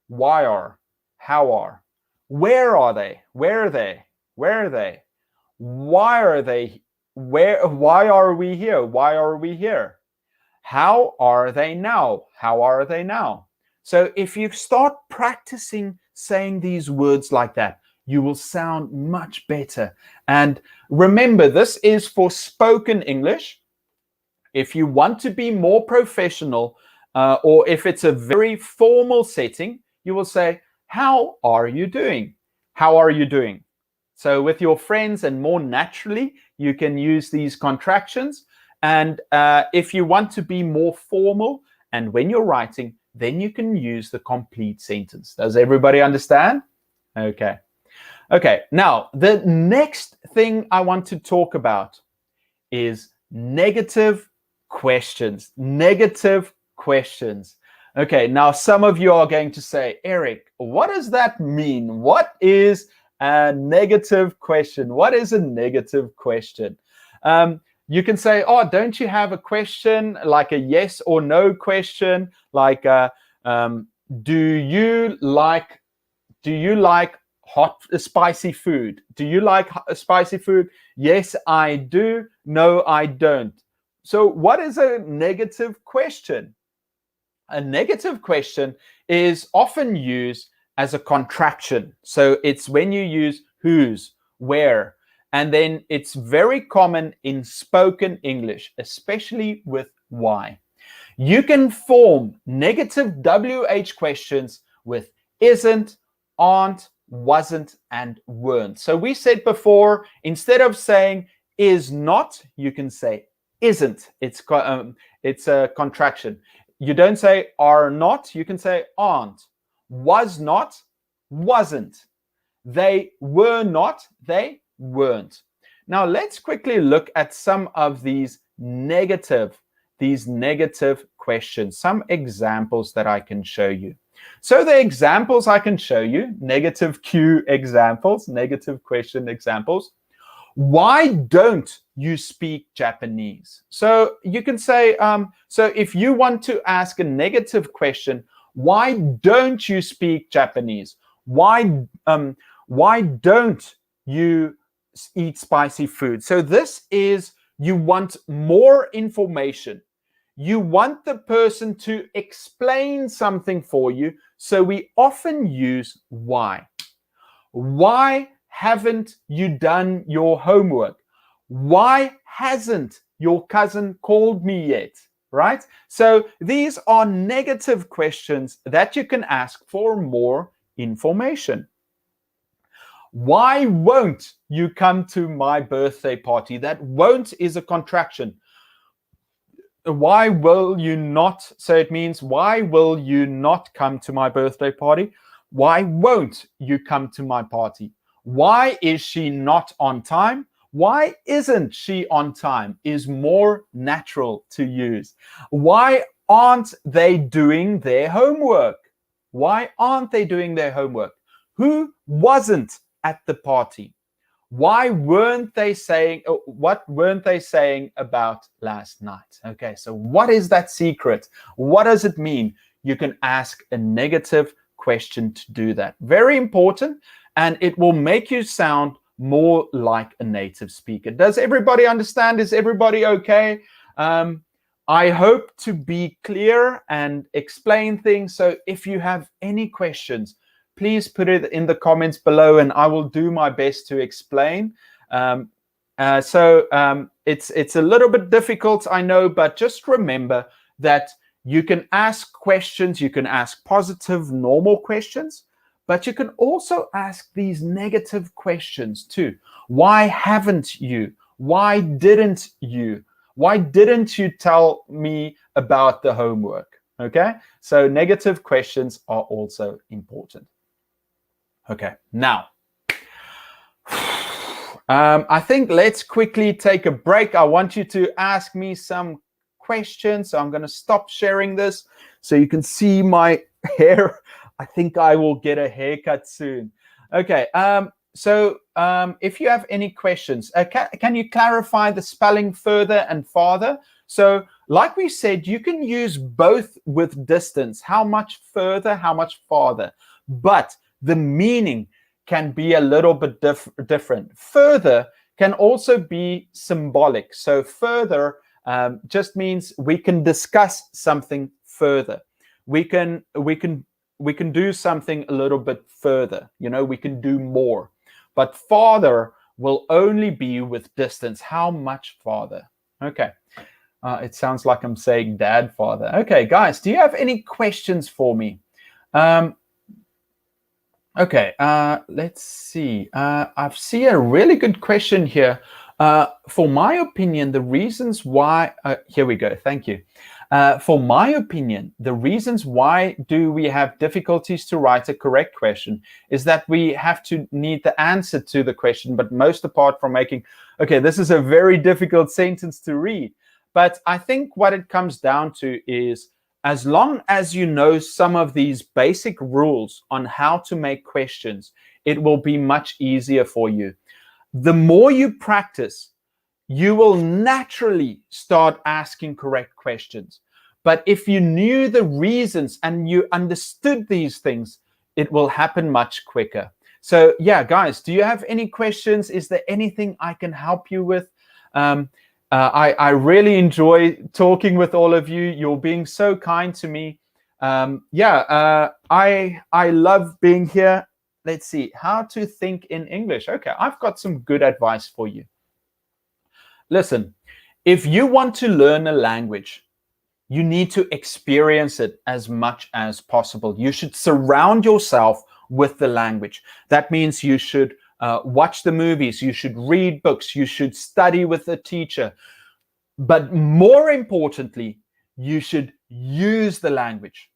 why are, how are, where are they, where are they, where are they, why are they, why are we here, why are we here, how are they now, how are they now. So if you start practicing saying these words like that, you will sound much better. And remember, this is for spoken English. If you want to be more professional, or if it's a very formal setting, you will say, how are you doing? How are you doing? So with your friends and more naturally, you can use these contractions. And if you want to be more formal, and when you're writing, then you can use the complete sentence. Does everybody understand? Okay. Okay, now the next thing I want to talk about is negative questions. Negative questions. Okay, now some of you are going to say, Eric, what does that mean? What is a negative question? What is a negative question? You can say, oh, don't you have a question, like a yes or no question, like do you like hot spicy food? Do you like spicy food? Yes, I do. No, I don't. So what is a negative question? A negative question is often used as a contraction. So it's when you use whose, where, and then it's very common in spoken English, especially with why. You can form negative WH questions with isn't, aren't, wasn't, and weren't. So we said before, instead of saying is not, you can say isn't. It's a contraction. You don't say are not, you can say aren't. Was not, wasn't. They were not, they weren't. Now let's quickly look at some of these negative questions, some examples that I can show you. So the examples I can show you, negative Q examples, negative question examples. Why don't you speak Japanese? So you can say, so if you want to ask a negative question, why don't you speak Japanese? Why don't you eat spicy food? So this is, you want more information. You want the person to explain something for you. So we often use why. Why haven't you done your homework? Why hasn't your cousin called me yet? Right? So these are negative questions that you can ask for more information. Why won't you come to my birthday party? That won't is a contraction. Why will you not? So it means, why will you not come to my birthday party? Why won't you come to my party? Why is she not on time? Why isn't she on time is more natural to use. Why aren't they doing their homework? Why aren't they doing their homework? Who wasn't at the party? Why weren't they saying, what weren't they saying about last night? Okay, so what is that secret? What does it mean? You can ask a negative question to do that. Very important, and it will make you sound more like a native speaker. Does everybody understand? Is everybody okay? I hope to be clear and explain things. So if you have any questions, please put it in the comments below and I will do my best to explain. It's a little bit difficult, I know, but just remember that you can ask questions, you can ask positive, normal questions, but you can also ask these negative questions too. Why haven't you? Why didn't you? Why didn't you tell me about the homework? Okay, so negative questions are also important. Okay, now, I think let's quickly take a break. I want you to ask me some questions. So I'm going to stop sharing this so you can see my hair. I think I will get a haircut soon. Okay, if you have any questions, can you clarify the spelling further and farther? So like we said, you can use both with distance. How much further, how much farther. But the meaning can be a little bit different. Further can also be symbolic. So further just means we can discuss something further. We can do something a little bit further. You know, we can do more. But farther will only be with distance. How much farther? Okay. It sounds like I'm saying dad, father. Okay, guys, do you have any questions for me? Okay, let's see. I see a really good question here. For my opinion, the reasons why... here we go, thank you. For my opinion, the reasons why do we have difficulties to write a correct question is that we have to need the answer to the question, but most apart from making... Okay, this is a very difficult sentence to read. But I think what it comes down to is, as long as you know some of these basic rules on how to make questions, it will be much easier for you. The more you practice, you will naturally start asking correct questions. But if you knew the reasons and you understood these things, it will happen much quicker. So yeah, guys, do you have any questions? Is there anything I can help you with? I really enjoy talking with all of you. You're being so kind to me. I love being here. Let's see, how to think in English. Okay, I've got some good advice for you. Listen, if you want to learn a language, you need to experience it as much as possible. You should surround yourself with the language. That means you should watch the movies, you should read books, you should study with a teacher. But more importantly, you should use the language.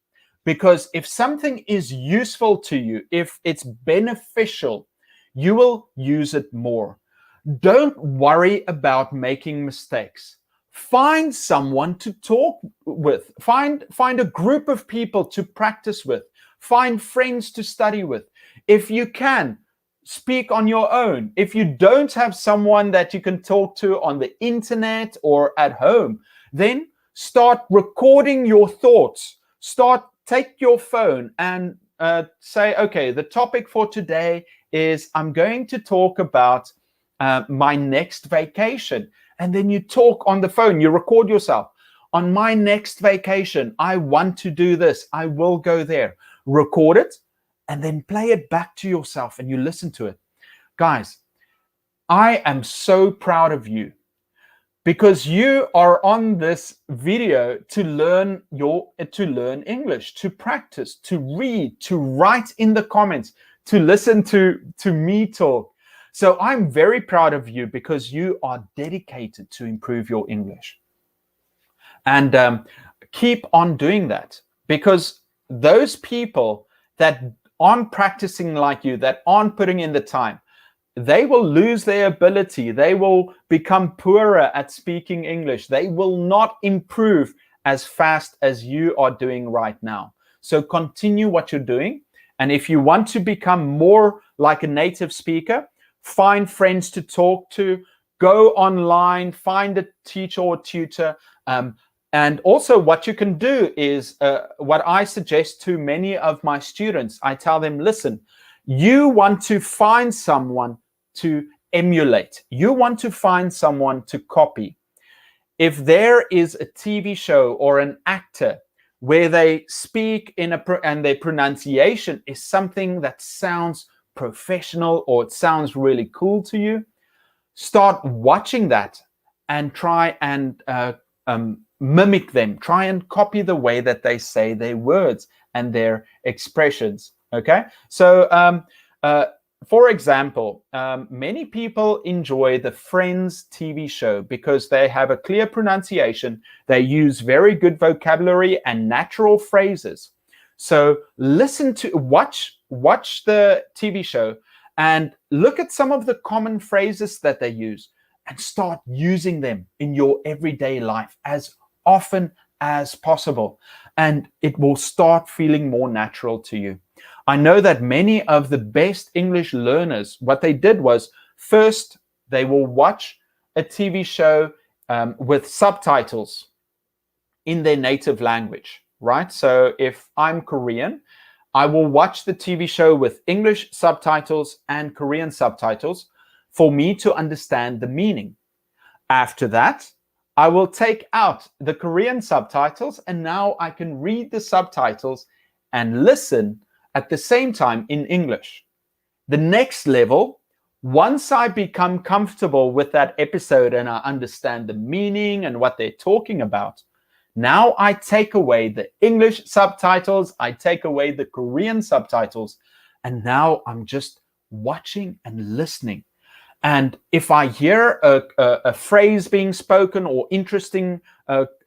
Because if something is useful to you, if it's beneficial, you will use it more. Don't worry about making mistakes. Find someone to talk with. Find a group of people to practice with. Find friends to study with. If you can, speak on your own. If you don't have someone that you can talk to on the internet or at home, then start recording your thoughts. Take your phone and say, okay, the topic for today is I'm going to talk about my next vacation. And then you talk on the phone, you record yourself. On my next vacation, I want to do this. I will go there. Record it and then play it back to yourself and you listen to it. Guys, I am so proud of you because you are on this video to learn English, to practice, to read, to write in the comments, to listen to me talk. So I'm very proud of you because you are dedicated to improve your English. And keep on doing that, because those people that aren't practicing like you, that aren't putting in the time, they will lose their ability. They will become poorer at speaking English. They will not improve as fast as you are doing right now. So continue what you're doing. And if you want to become more like a native speaker, find friends to talk to, go online, find a teacher or tutor. And also what you can do is what I suggest to many of my students. I tell them, listen, you want to find someone to emulate. You want to find someone to copy. If there is a TV show or an actor where they speak and their pronunciation is something that sounds professional or it sounds really cool to you, start watching that and try and mimic them. Try and copy the way that they say their words and their expressions. Okay, so for example, many people enjoy the Friends TV show because they have a clear pronunciation. They use very good vocabulary and natural phrases. So watch the TV show and look at some of the common phrases that they use and start using them in your everyday life as often as possible. And it will start feeling more natural to you. I know that many of the best English learners, what they did was first they will watch a TV show with subtitles in their native language, right? So if I'm Korean, I will watch the TV show with English subtitles and Korean subtitles for me to understand the meaning. After that, I will take out the Korean subtitles and now I can read the subtitles and listen at the same time in English. The next level, once I become comfortable with that episode and I understand the meaning and what they're talking about, now I take away the English subtitles, I take away the Korean subtitles, and now I'm just watching and listening. And if I hear a phrase being spoken or interesting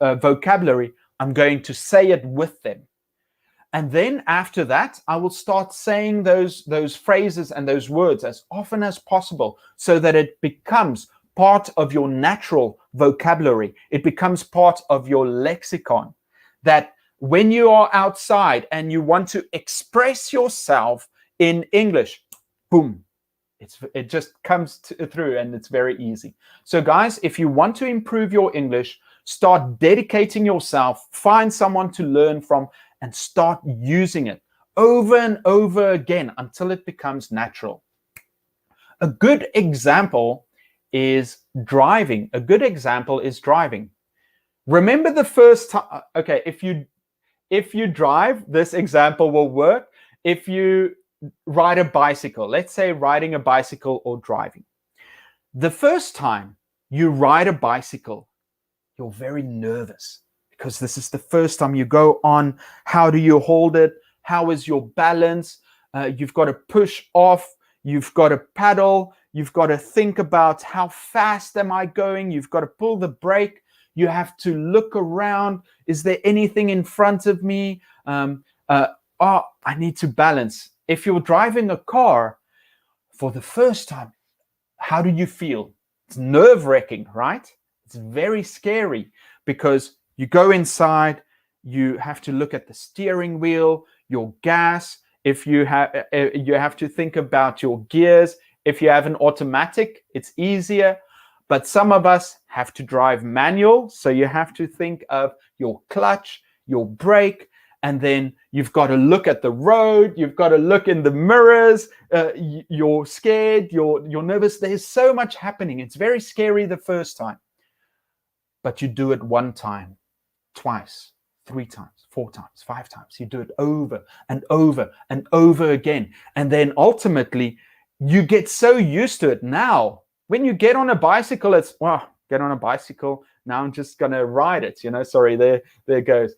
vocabulary, I'm going to say it with them. And then after that, I will start saying those phrases and those words as often as possible so that it becomes part of your natural vocabulary. It becomes part of your lexicon. That when you are outside and you want to express yourself in English, boom, it just comes through and it's very easy. So guys, if you want to improve your English, start dedicating yourself, find someone to learn from, and start using it over and over again until it becomes natural. A good example is driving. Remember the first time, okay, if you drive, this example will work. If you ride a bicycle, let's say riding a bicycle or driving. The first time you ride a bicycle, you're very nervous because this is the first time you go on. How do you hold it? How is your balance? You've got to push off. You've got to pedal. You've got to think about how fast am I going? You've got to pull the brake. You have to look around. Is there anything in front of me? I need to balance. If you're driving a car for the first time, how do you feel? It's nerve-wracking, right? It's very scary because you go inside, you have to look at the steering wheel, your gas. If you have to think about your gears. If you have an automatic, it's easier. But some of us have to drive manual, so you have to think of your clutch, your brake, and then you've got to look at the road. You've got to look in the mirrors. You're scared. You're nervous. There's so much happening. It's very scary the first time. But you do it one time, twice, 3 times, 4 times, 5 times. You do it over and over and over again. And then ultimately, you get so used to it. Now, when you get on a bicycle, it's, well, get on a bicycle. Now I'm just going to ride it. Sorry, there it goes.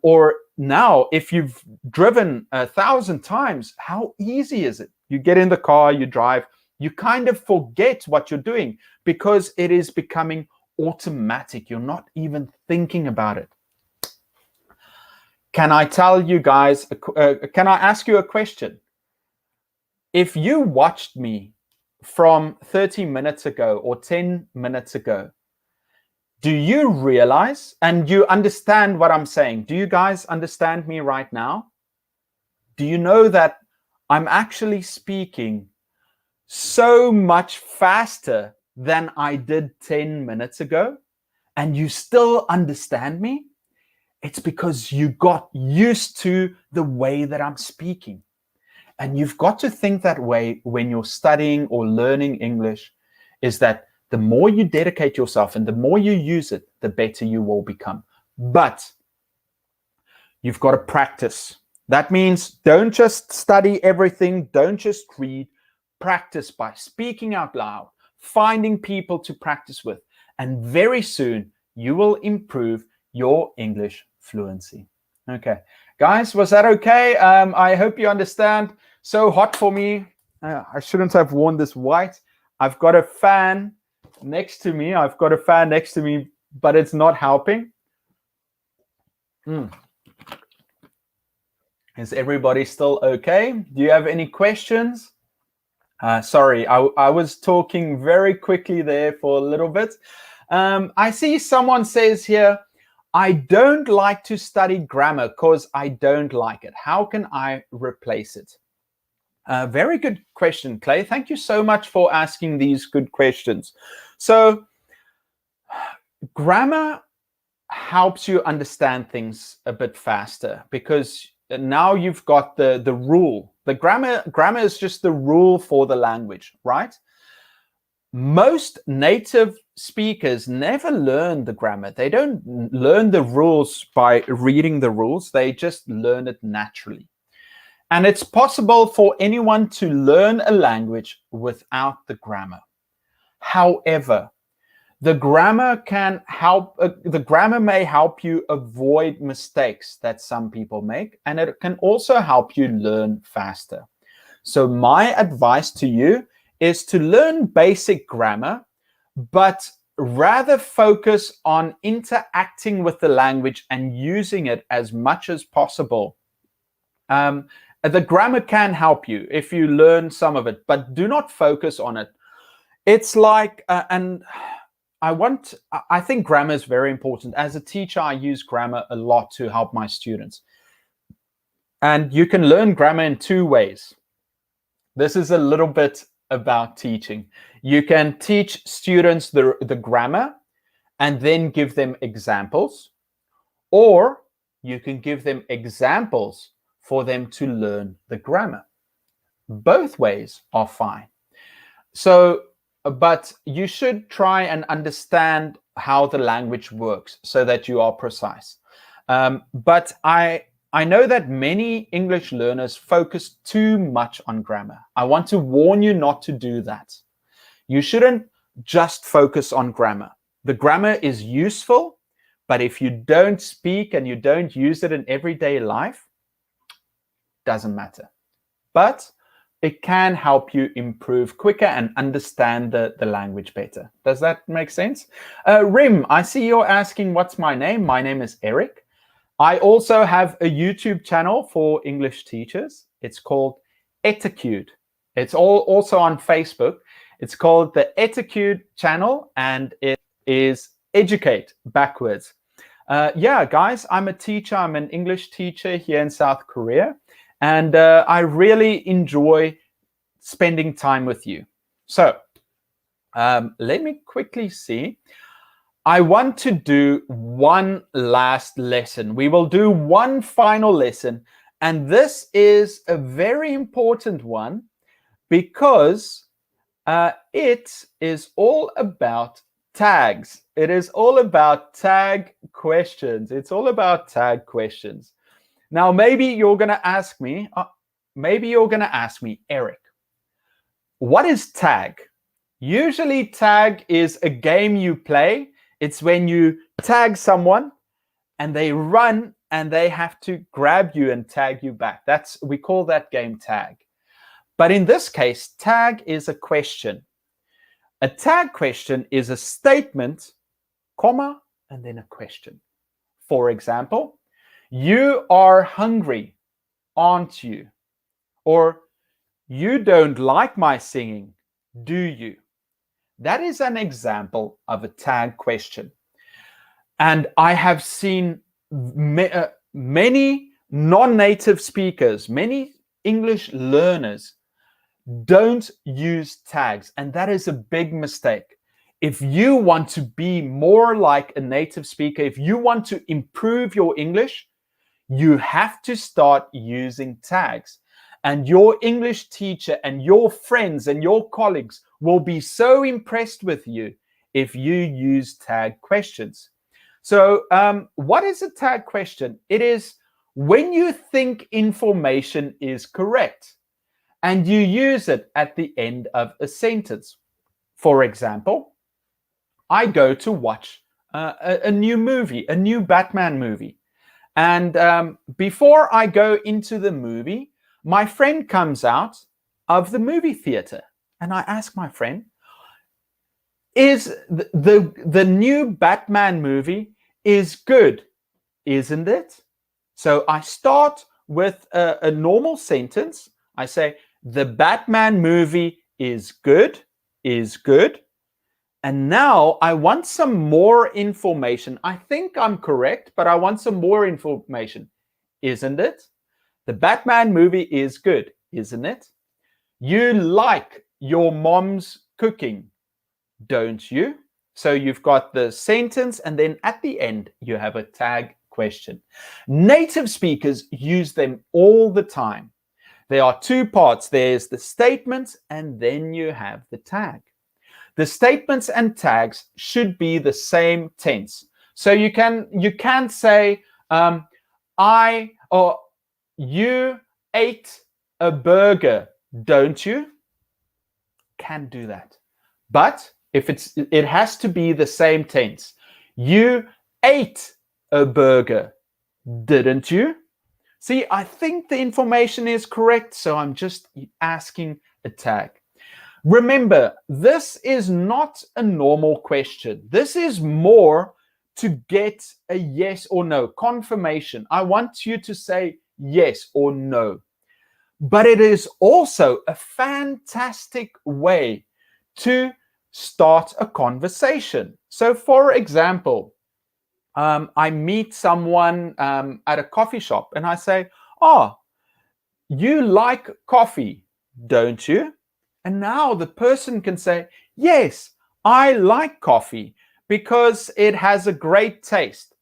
Or now, if you've driven 1,000 times, how easy is it? You get in the car, you drive, you kind of forget what you're doing because it is becoming automatic. You're not even thinking about it. Can I tell you guys, can I ask you a question? If you watched me from 30 minutes ago or 10 minutes ago, do you realize and you understand what I'm saying? Do you guys understand me right now? Do you know that I'm actually speaking so much faster than I did 10 minutes ago, and you still understand me, it's because you got used to the way that I'm speaking. And you've got to think that way when you're studying or learning English, is that the more you dedicate yourself and the more you use it, the better you will become. But you've got to practice. That means don't just study everything, don't just read. Practice by speaking out loud, finding people to practice with, and very soon you will improve your English fluency. Okay, guys, was that okay? I hope you understand. So hot for me. I shouldn't have worn this white. I've got a fan next to me. But it's not helping. Is everybody still okay? Do you have any questions? Sorry, I was talking very quickly there for a little bit. I see someone says here, I don't like to study grammar because I don't like it. How can I replace it? Very good question, Clay. Thank you so much for asking these good questions. So, grammar helps you understand things a bit faster because now you've got the rule. The grammar is just the rule for the language, right? Most native speakers never learn the grammar. They don't learn the rules by reading the rules. They just learn it naturally. And it's possible for anyone to learn a language without the grammar. However, the grammar may help you avoid mistakes that some people make, and it can also help you learn faster. So my advice to you is to learn basic grammar, but rather focus on interacting with the language and using it as much as possible. The grammar can help you if you learn some of it, but do not focus on it. It's like, I think grammar is very important. As a teacher, I use grammar a lot to help my students. And you can learn grammar in two ways. This is a little bit about teaching. You can teach students the grammar and then give them examples, or you can give them examples for them to learn the grammar. Both ways are fine. So, but you should try and understand how the language works so that you are precise. But I know that many English learners focus too much on grammar. I want to warn you not to do that. You shouldn't just focus on grammar. The grammar is useful, but if you don't speak and you don't use it in everyday life, doesn't matter. But it can help you improve quicker and understand the language better. Does that make sense? Rim, I see you're asking what's my name. My name is Eric. I also have a YouTube channel for English teachers. It's called Etiquette. It's also on Facebook. It's called the Etiquette channel, and it is Educate backwards. Yeah, guys, I'm a teacher. I'm an English teacher here in South Korea. And I really enjoy spending time with you. So let me quickly see. I want to do one last lesson. We will do one final lesson. And this is a very important one because it is all about tags. It is all about tag questions. It's all about tag questions. Now, maybe you're going to ask me, Eric, what is tag? Usually tag is a game you play. It's when you tag someone and they run and they have to grab you and tag you back. We call that game tag. But in this case, tag is a question. A tag question is a statement, comma, and then a question. For example, you are hungry, aren't you? Or you don't like my singing, do you? That is an example of a tag question. And I have seen many non-native speakers, many English learners don't use tags. And that is a big mistake. If you want to be more like a native speaker, if you want to improve your English, you have to start using tags. And your English teacher and your friends and your colleagues will be so impressed with you if you use tag questions. So what is a tag question? It is when you think information is correct and you use it at the end of a sentence. For example, I go to watch a new movie, a new Batman movie. And before I go into the movie, my friend comes out of the movie theater. And I ask my friend, is the new Batman movie is good, isn't it? So I start with a normal sentence. I say, the Batman movie is good, is good. And now I want some more information. I think I'm correct, but I want some more information. Isn't it? The Batman movie is good, isn't it? You like your mom's cooking, don't you? So you've got the sentence, and then at the end, you have a tag question. Native speakers use them all the time. There are two parts. There's the statements, and then you have the tag. The statements and tags should be the same tense. So you can't say, I or you ate a burger, don't you? Can't do that. But if it has to be the same tense. You ate a burger, didn't you? See, I think the information is correct, so I'm just asking a tag. Remember, this is not a normal question. This is more to get a yes or no, confirmation. I want you to say yes or no. But it is also a fantastic way to start a conversation. So for example, I meet someone at a coffee shop and I say, oh, you like coffee, don't you? And now the person can say, yes, I like coffee because it has a great taste.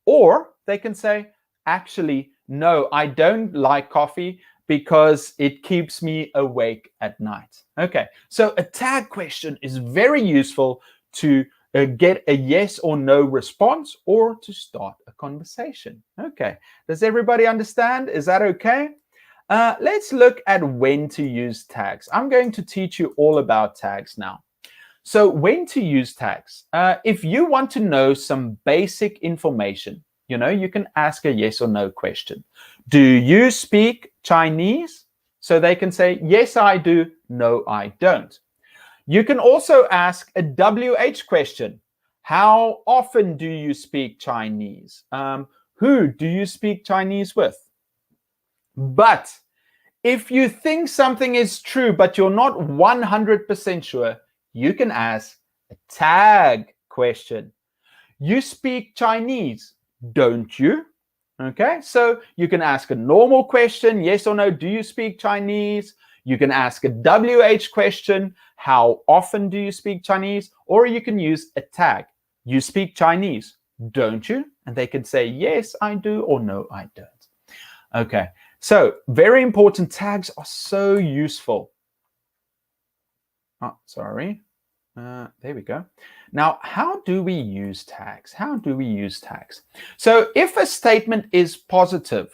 Or they can say, actually, no, I don't like coffee because it keeps me awake at night. Okay, so a tag question is very useful to get a yes or no response or to start a conversation. Okay, does everybody understand? Is that okay? Let's look at when to use tags. I'm going to teach you all about tags now. So when to use tags. If you want to know some basic information, you can ask a yes or no question. Do you speak Chinese? So they can say, yes, I do. No, I don't. You can also ask a WH question. How often do you speak Chinese? Who do you speak Chinese with? But if you think something is true, but you're not 100% sure, you can ask a tag question. You speak Chinese, don't you? Okay, so you can ask a normal question, yes or no, do you speak Chinese? You can ask a WH question, how often do you speak Chinese? Or you can use a tag. You speak Chinese, don't you? And they can say, yes, I do, or no, I don't. Okay, so very important. Tags are so useful. Oh, sorry. There we go. Now, how do we use tags? How do we use tags? So if a statement is positive,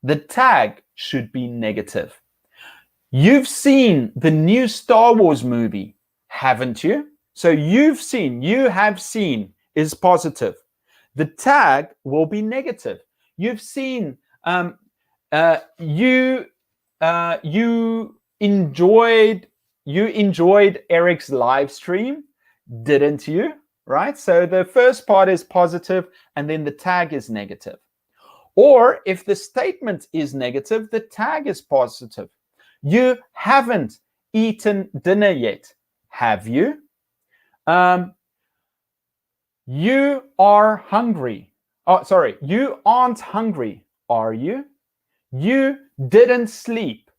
the tag should be negative. You've seen the new Star Wars movie, haven't you? So you have seen is positive. The tag will be negative. You've seen, you enjoyed Eric's live stream, didn't you? Right? So the first part is positive and then the tag is negative. Or if the statement is negative, the tag is positive. You haven't eaten dinner yet, have you? You are hungry. Oh, sorry, you aren't hungry, are you? You didn't sleep,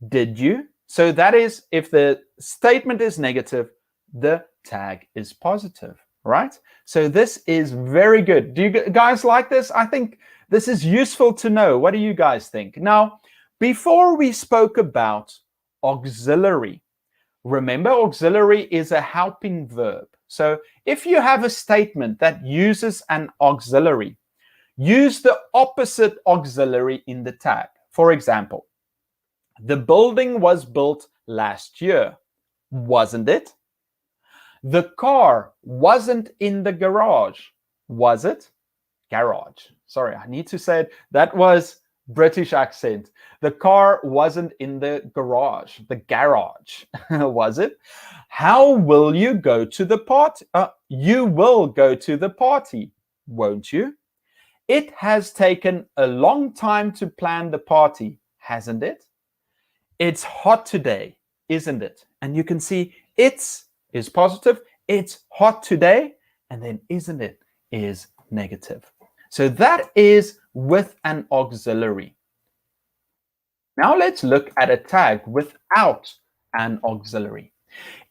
did you? So that is, if the statement is negative, the tag is positive, right? So this is very good. Do you guys like this? I think this is useful to know. What do you guys think? Now, before we spoke about auxiliary, remember auxiliary is a helping verb. So if you have a statement that uses an auxiliary, use the opposite auxiliary in the tag. For example, the building was built last year, wasn't it? The car wasn't in the garage, was it? Garage. Sorry, I need to say it. That was British accent. The car wasn't in the garage, the garage, was it? How will you go to the party? You will go to the party, won't you? It has taken a long time to plan the party, hasn't it? It's hot today, isn't it? And you can see it's is positive, it's hot today, and then isn't it is negative. So that is with an auxiliary. Now let's look at a tag without an auxiliary.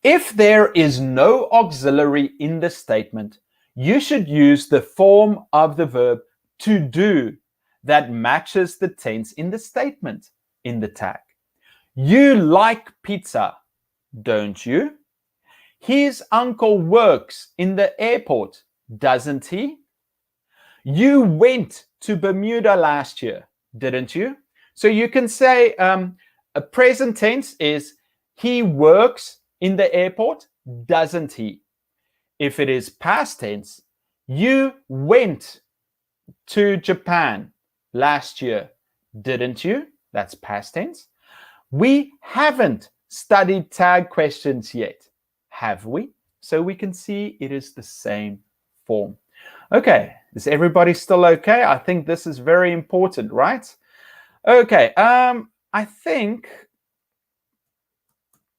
If there is no auxiliary in the statement, you should use the form of the verb to do that matches the tense in the statement in the tag. You like pizza, don't you? His uncle works in the airport, doesn't he? You went to Bermuda last year, didn't you? So you can say a present tense is he works in the airport, doesn't he? If it is past tense, you went to Japan last year, didn't you? That's past tense. We haven't studied tag questions yet, have we? So we can see it is the same form. Okay, is everybody still okay? I think this is very important, right? Okay, I think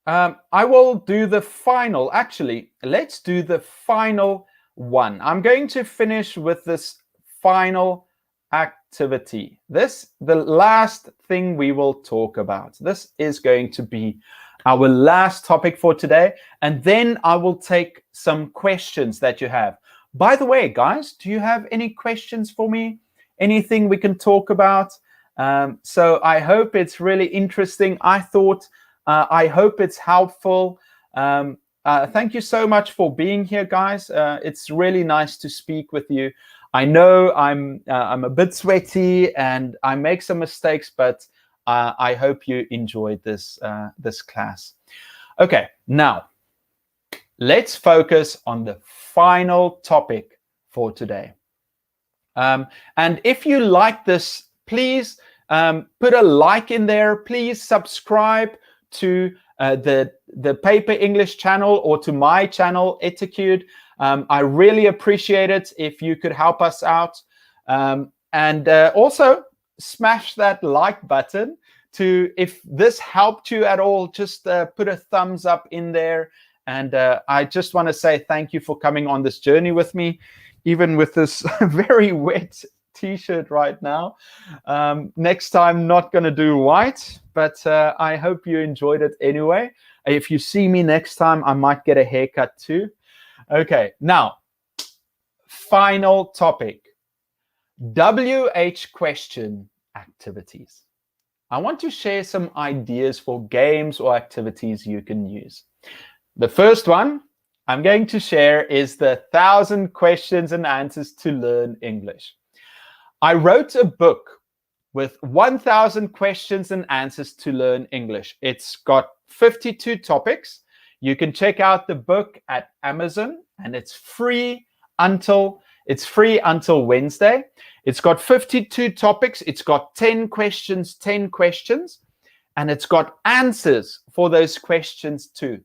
I will do the final. Actually, let's do the final one. I'm going to finish with this final activity. This, the last thing we will talk about. This is going to be our last topic for today. And then I will take some questions that you have. By the way, guys, do you have any questions for me? Anything we can talk about? So I hope it's really interesting. I hope it's helpful. Thank you so much for being here, guys. It's really nice to speak with you. I know I'm a bit sweaty and I make some mistakes, but I hope you enjoyed this class. Okay, now let's focus on the final topic for today. And if you like this, please put a like in there. Please subscribe to the Paper English channel or to my channel, Etiquette. I really appreciate it if you could help us out. And also smash that like button. If this helped you at all, just put a thumbs up in there. And I just want to say thank you for coming on this journey with me, even with this very wet t-shirt right now. Next time, not going to do white, but I hope you enjoyed it anyway. If you see me next time, I might get a haircut too. Okay, now, final topic. WH question activities. I want to share some ideas for games or activities you can use. The first one I'm going to share is the 1,000 questions and answers to learn English. I wrote a book with 1,000 questions and answers to learn English. It's got 52 topics. You can check out the book at Amazon, and it's free until Wednesday. It's got 52 topics. It's got 10 questions, and it's got answers for those questions too.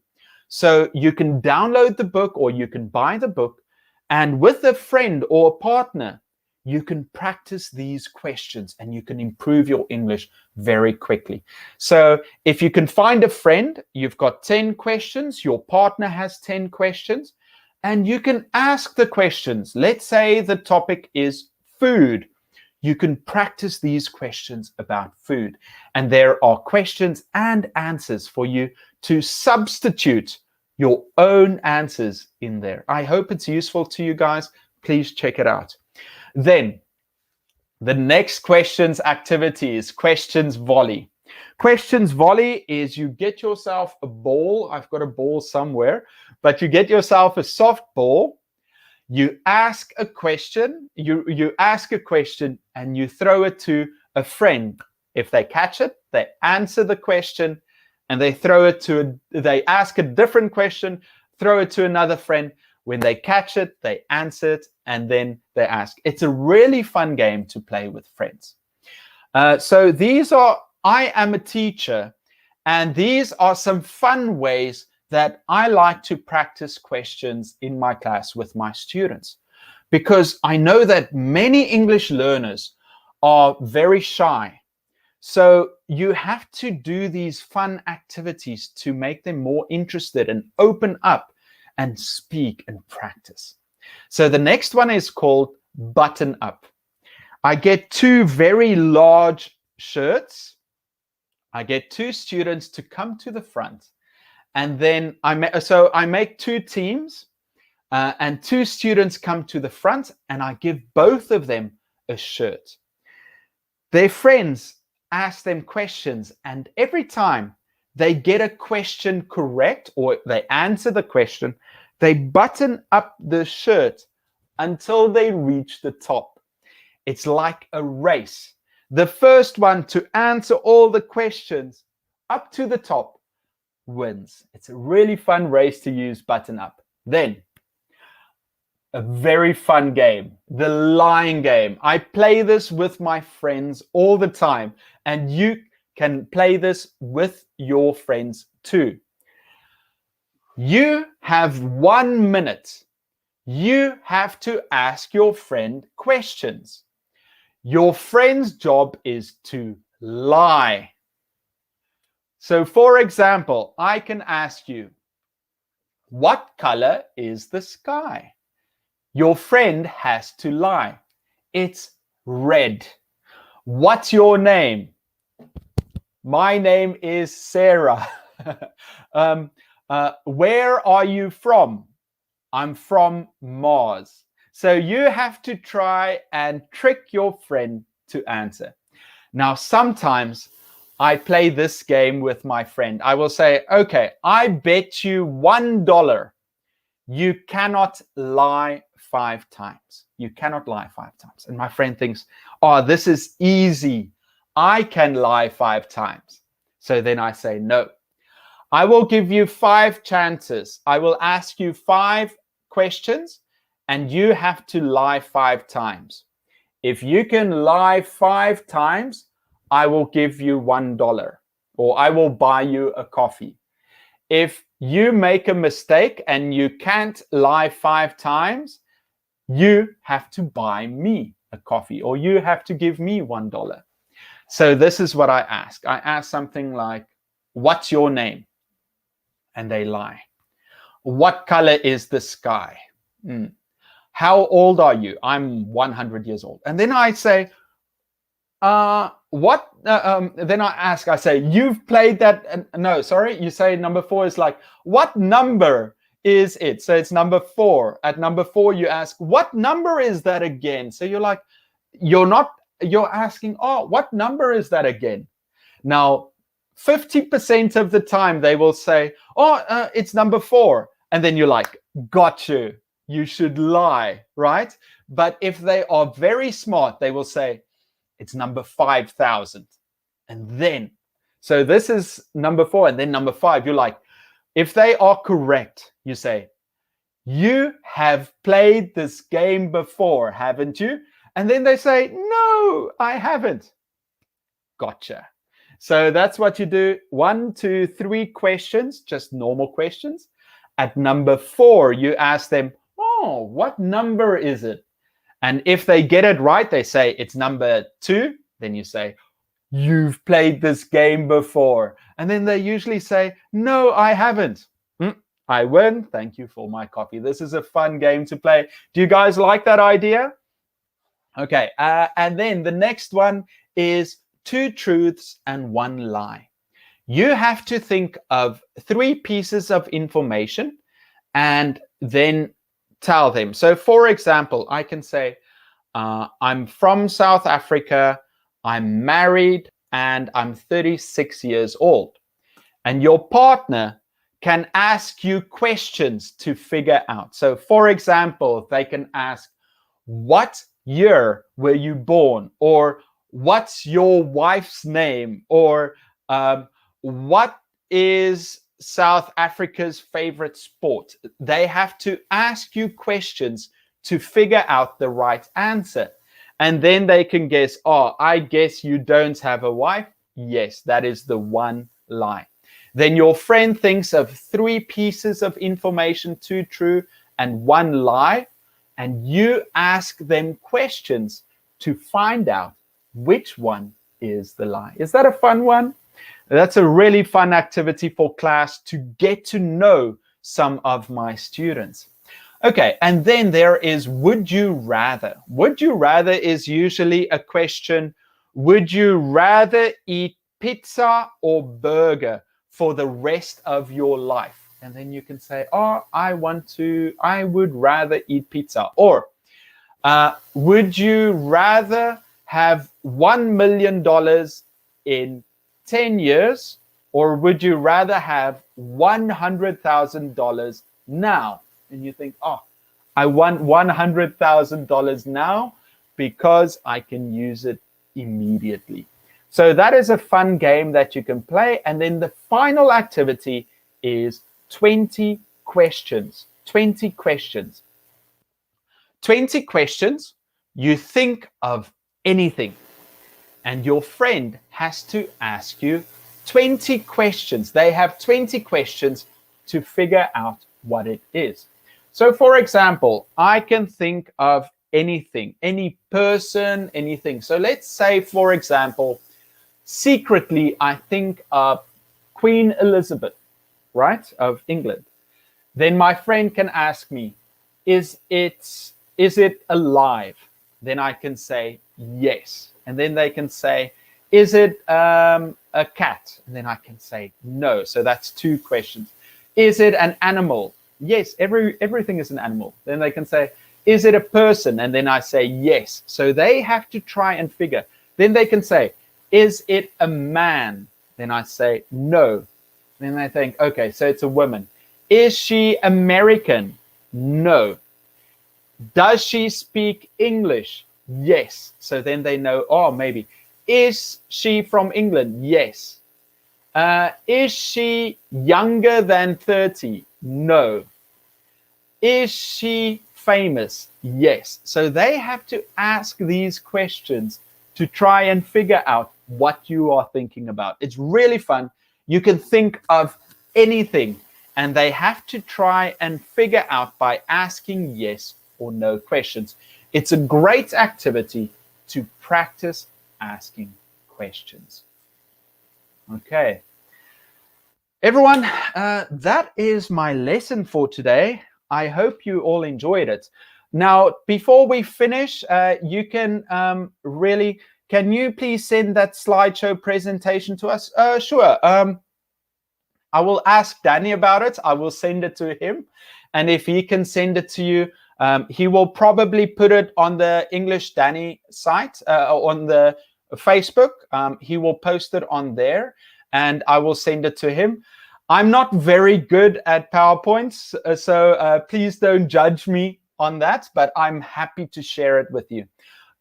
So you can download the book or you can buy the book, and with a friend or a partner, you can practice these questions and you can improve your English very quickly. So if you can find a friend, you've got 10 questions, your partner has 10 questions, and you can ask the questions. Let's say the topic is food. you can practice these questions about food. And there are questions and answers for you to substitute your own answers in there. I hope it's useful to you guys. Please check it out. Then the next questions activity is questions volley. Questions volley is you get yourself a ball. I've got a ball somewhere, but you get yourself a soft ball. You ask a question, you ask a question and you throw it to a friend. If they catch it, they answer the question and they they ask a different question, throw it to another friend. When they catch it, they answer it, and then they ask. It's a really fun game to play with friends. So I am a teacher, and these are some fun ways that I like to practice questions in my class with my students, because I know that many English learners are very shy. So you have to do these fun activities to make them more interested and open up and speak and practice. So the next one is called button up. I get two very large shirts. I get two students to come to the front, and then I make two teams, and two students come to the front, and I give both of them a shirt. Their friends ask them questions, and every time they get a question correct or they answer the question, they button up the shirt until they reach the top. It's like a race. The first one to answer all the questions up to the top wins. It's a really fun race to use button up. Then, a very fun game, the lying game. I play this with my friends all the time, and you can play this with your friends too. You have 1 minute. You have to ask your friend questions. Your friend's job is to lie. So, for example, I can ask you, what color is the sky? Your friend has to lie. It's red. What's your name? My name is Sarah. Where are you from? I'm from Mars. So you have to try and trick your friend to answer. Now, sometimes I play this game with my friend. I will say, okay, I bet you $1 you cannot lie 5 times. You cannot lie 5 times. And my friend thinks, oh, this is easy. I can lie 5 times. So then I say, no. I will give you 5 chances. I will ask you 5 questions, and you have to lie 5 times. If you can lie 5 times, I will give you $1, or I will buy you a coffee. If you make a mistake and you can't lie 5 times, you have to buy me a coffee, or you have to give me $1. So this is what I ask. I ask something like, what's your name? And they lie. What color is the sky? How old are you? I'm 100 years old. And then I say, then I say, you've played that. No, sorry. You say number 4 is like, what number is it? So it's number 4. At number 4, you ask, what number is that again? So you're like, you're asking, oh, what number is that again? Now, 50% of the time they will say, oh, it's number 4. And then you're like, got you. You should lie, right? But if they are very smart, they will say, it's number 5,000. And then, so this is number 4 and then number 5. You're like, if they are correct, you say, you have played this game before, haven't you? And then they say, no, I haven't. Gotcha. So that's what you do. 1, 2, 3 questions, just normal questions. At number 4, you ask them, oh, what number is it? And if they get it right, they say it's number 2. Then you say, you've played this game before. And then they usually say, no, I haven't. I win. Thank you for my coffee. This is a fun game to play. Do you guys like that idea? Okay, and then the next one is 2 truths and 1 lie. You have to think of 3 pieces of information and then tell them. So for example, I can say, I'm from South Africa, I'm married, and I'm 36 years old. And your partner can ask you questions to figure out. So for example, they can ask, what year were you born? Or what's your wife's name? Or what is South Africa's favorite sport? They have to ask you questions to figure out the right answer. And then they can guess, oh, I guess you don't have a wife. Yes, that is the 1 lie. Then your friend thinks of 3 pieces of information, 2 true and 1 lie, and you ask them questions to find out which one is the lie. Is that a fun one? That's a really fun activity for class to get to know some of my students. Okay, and then there is would you rather. Would you rather is usually a question, would you rather eat pizza or burger for the rest of your life? And then you can say, oh, I would rather eat pizza. Or would you rather have $1 million in 10 years, or would you rather have $100,000 now? And you think, oh, I want $100,000 now because I can use it immediately. So that is a fun game that you can play. And then the final activity is 20 questions. 20 questions. 20 questions, you think of anything. And your friend has to ask you 20 questions. They have 20 questions to figure out what it is. So for example, I can think of anything, any person, anything. So let's say, for example, secretly, I think of Queen Elizabeth, right, of England. Then my friend can ask me, is it alive? Then I can say yes. And then they can say, is it a cat? And then I can say no. So that's 2 questions. Is it an animal? Yes, everything is an animal. Then they can say, is it a person? And then I say yes. So they have to try and figure. Then they can say, is it a man? Then I say no. Then they think, okay, so it's a woman. Is she American? No. Does she speak English? Yes. So then they know, oh, maybe. Is she from England? Yes. Is she younger than 30? No. Is she famous? Yes. So they have to ask these questions to try and figure out what you are thinking about. It's really fun. You can think of anything, and they have to try and figure out by asking yes or no questions. It's a great activity to practice asking questions. Okay. Everyone, that is my lesson for today. I hope you all enjoyed it. Now, before we finish, you can can you please send that slideshow presentation to us? Sure. I will ask Danny about it. I will send it to him. And if he can send it to you, he will probably put it on the English Danny site, on the Facebook. He will post it on there, and I will send it to him. I'm not very good at PowerPoints, so please don't judge me on that, but I'm happy to share it with you.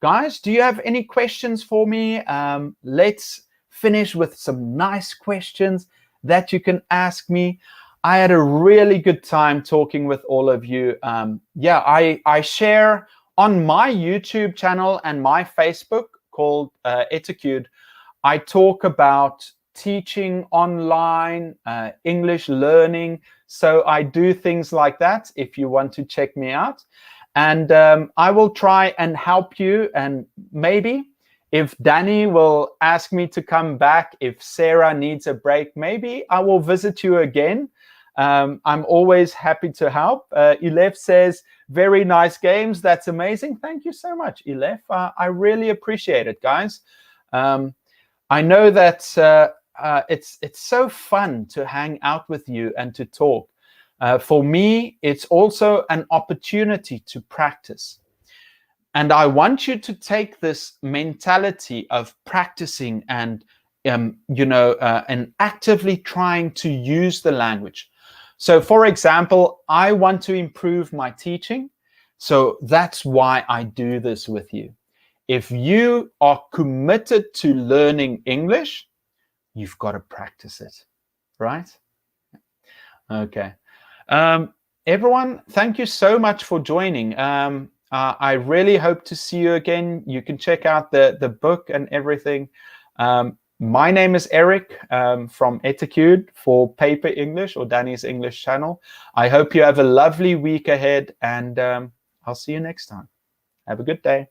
Guys, do you have any questions for me? Let's finish with some nice questions that you can ask me. I had a really good time talking with all of you. I share on my YouTube channel and my Facebook called Etiquette. I talk about teaching online, English learning. So I do things like that if you want to check me out. And I will try and help you. And maybe if Danny will ask me to come back, if Sarah needs a break, maybe I will visit you again. I'm always happy to help. Ilef says, very nice games. That's amazing. Thank you so much, Ilef. I really appreciate it, guys. I know that it's so fun to hang out with you and to talk. For me, it's also an opportunity to practice. And I want you to take this mentality of practicing and, and actively trying to use the language. So, for example, I want to improve my teaching. So that's why I do this with you. If you are committed to learning English, you've got to practice it, right? Okay. Everyone, thank you so much for joining. I really hope to see you again. You can check out the book and everything. My name is Eric from Etiquette for Paper English, or Danny's English channel. I hope you have a lovely week ahead, and I'll see you next time. Have a good day.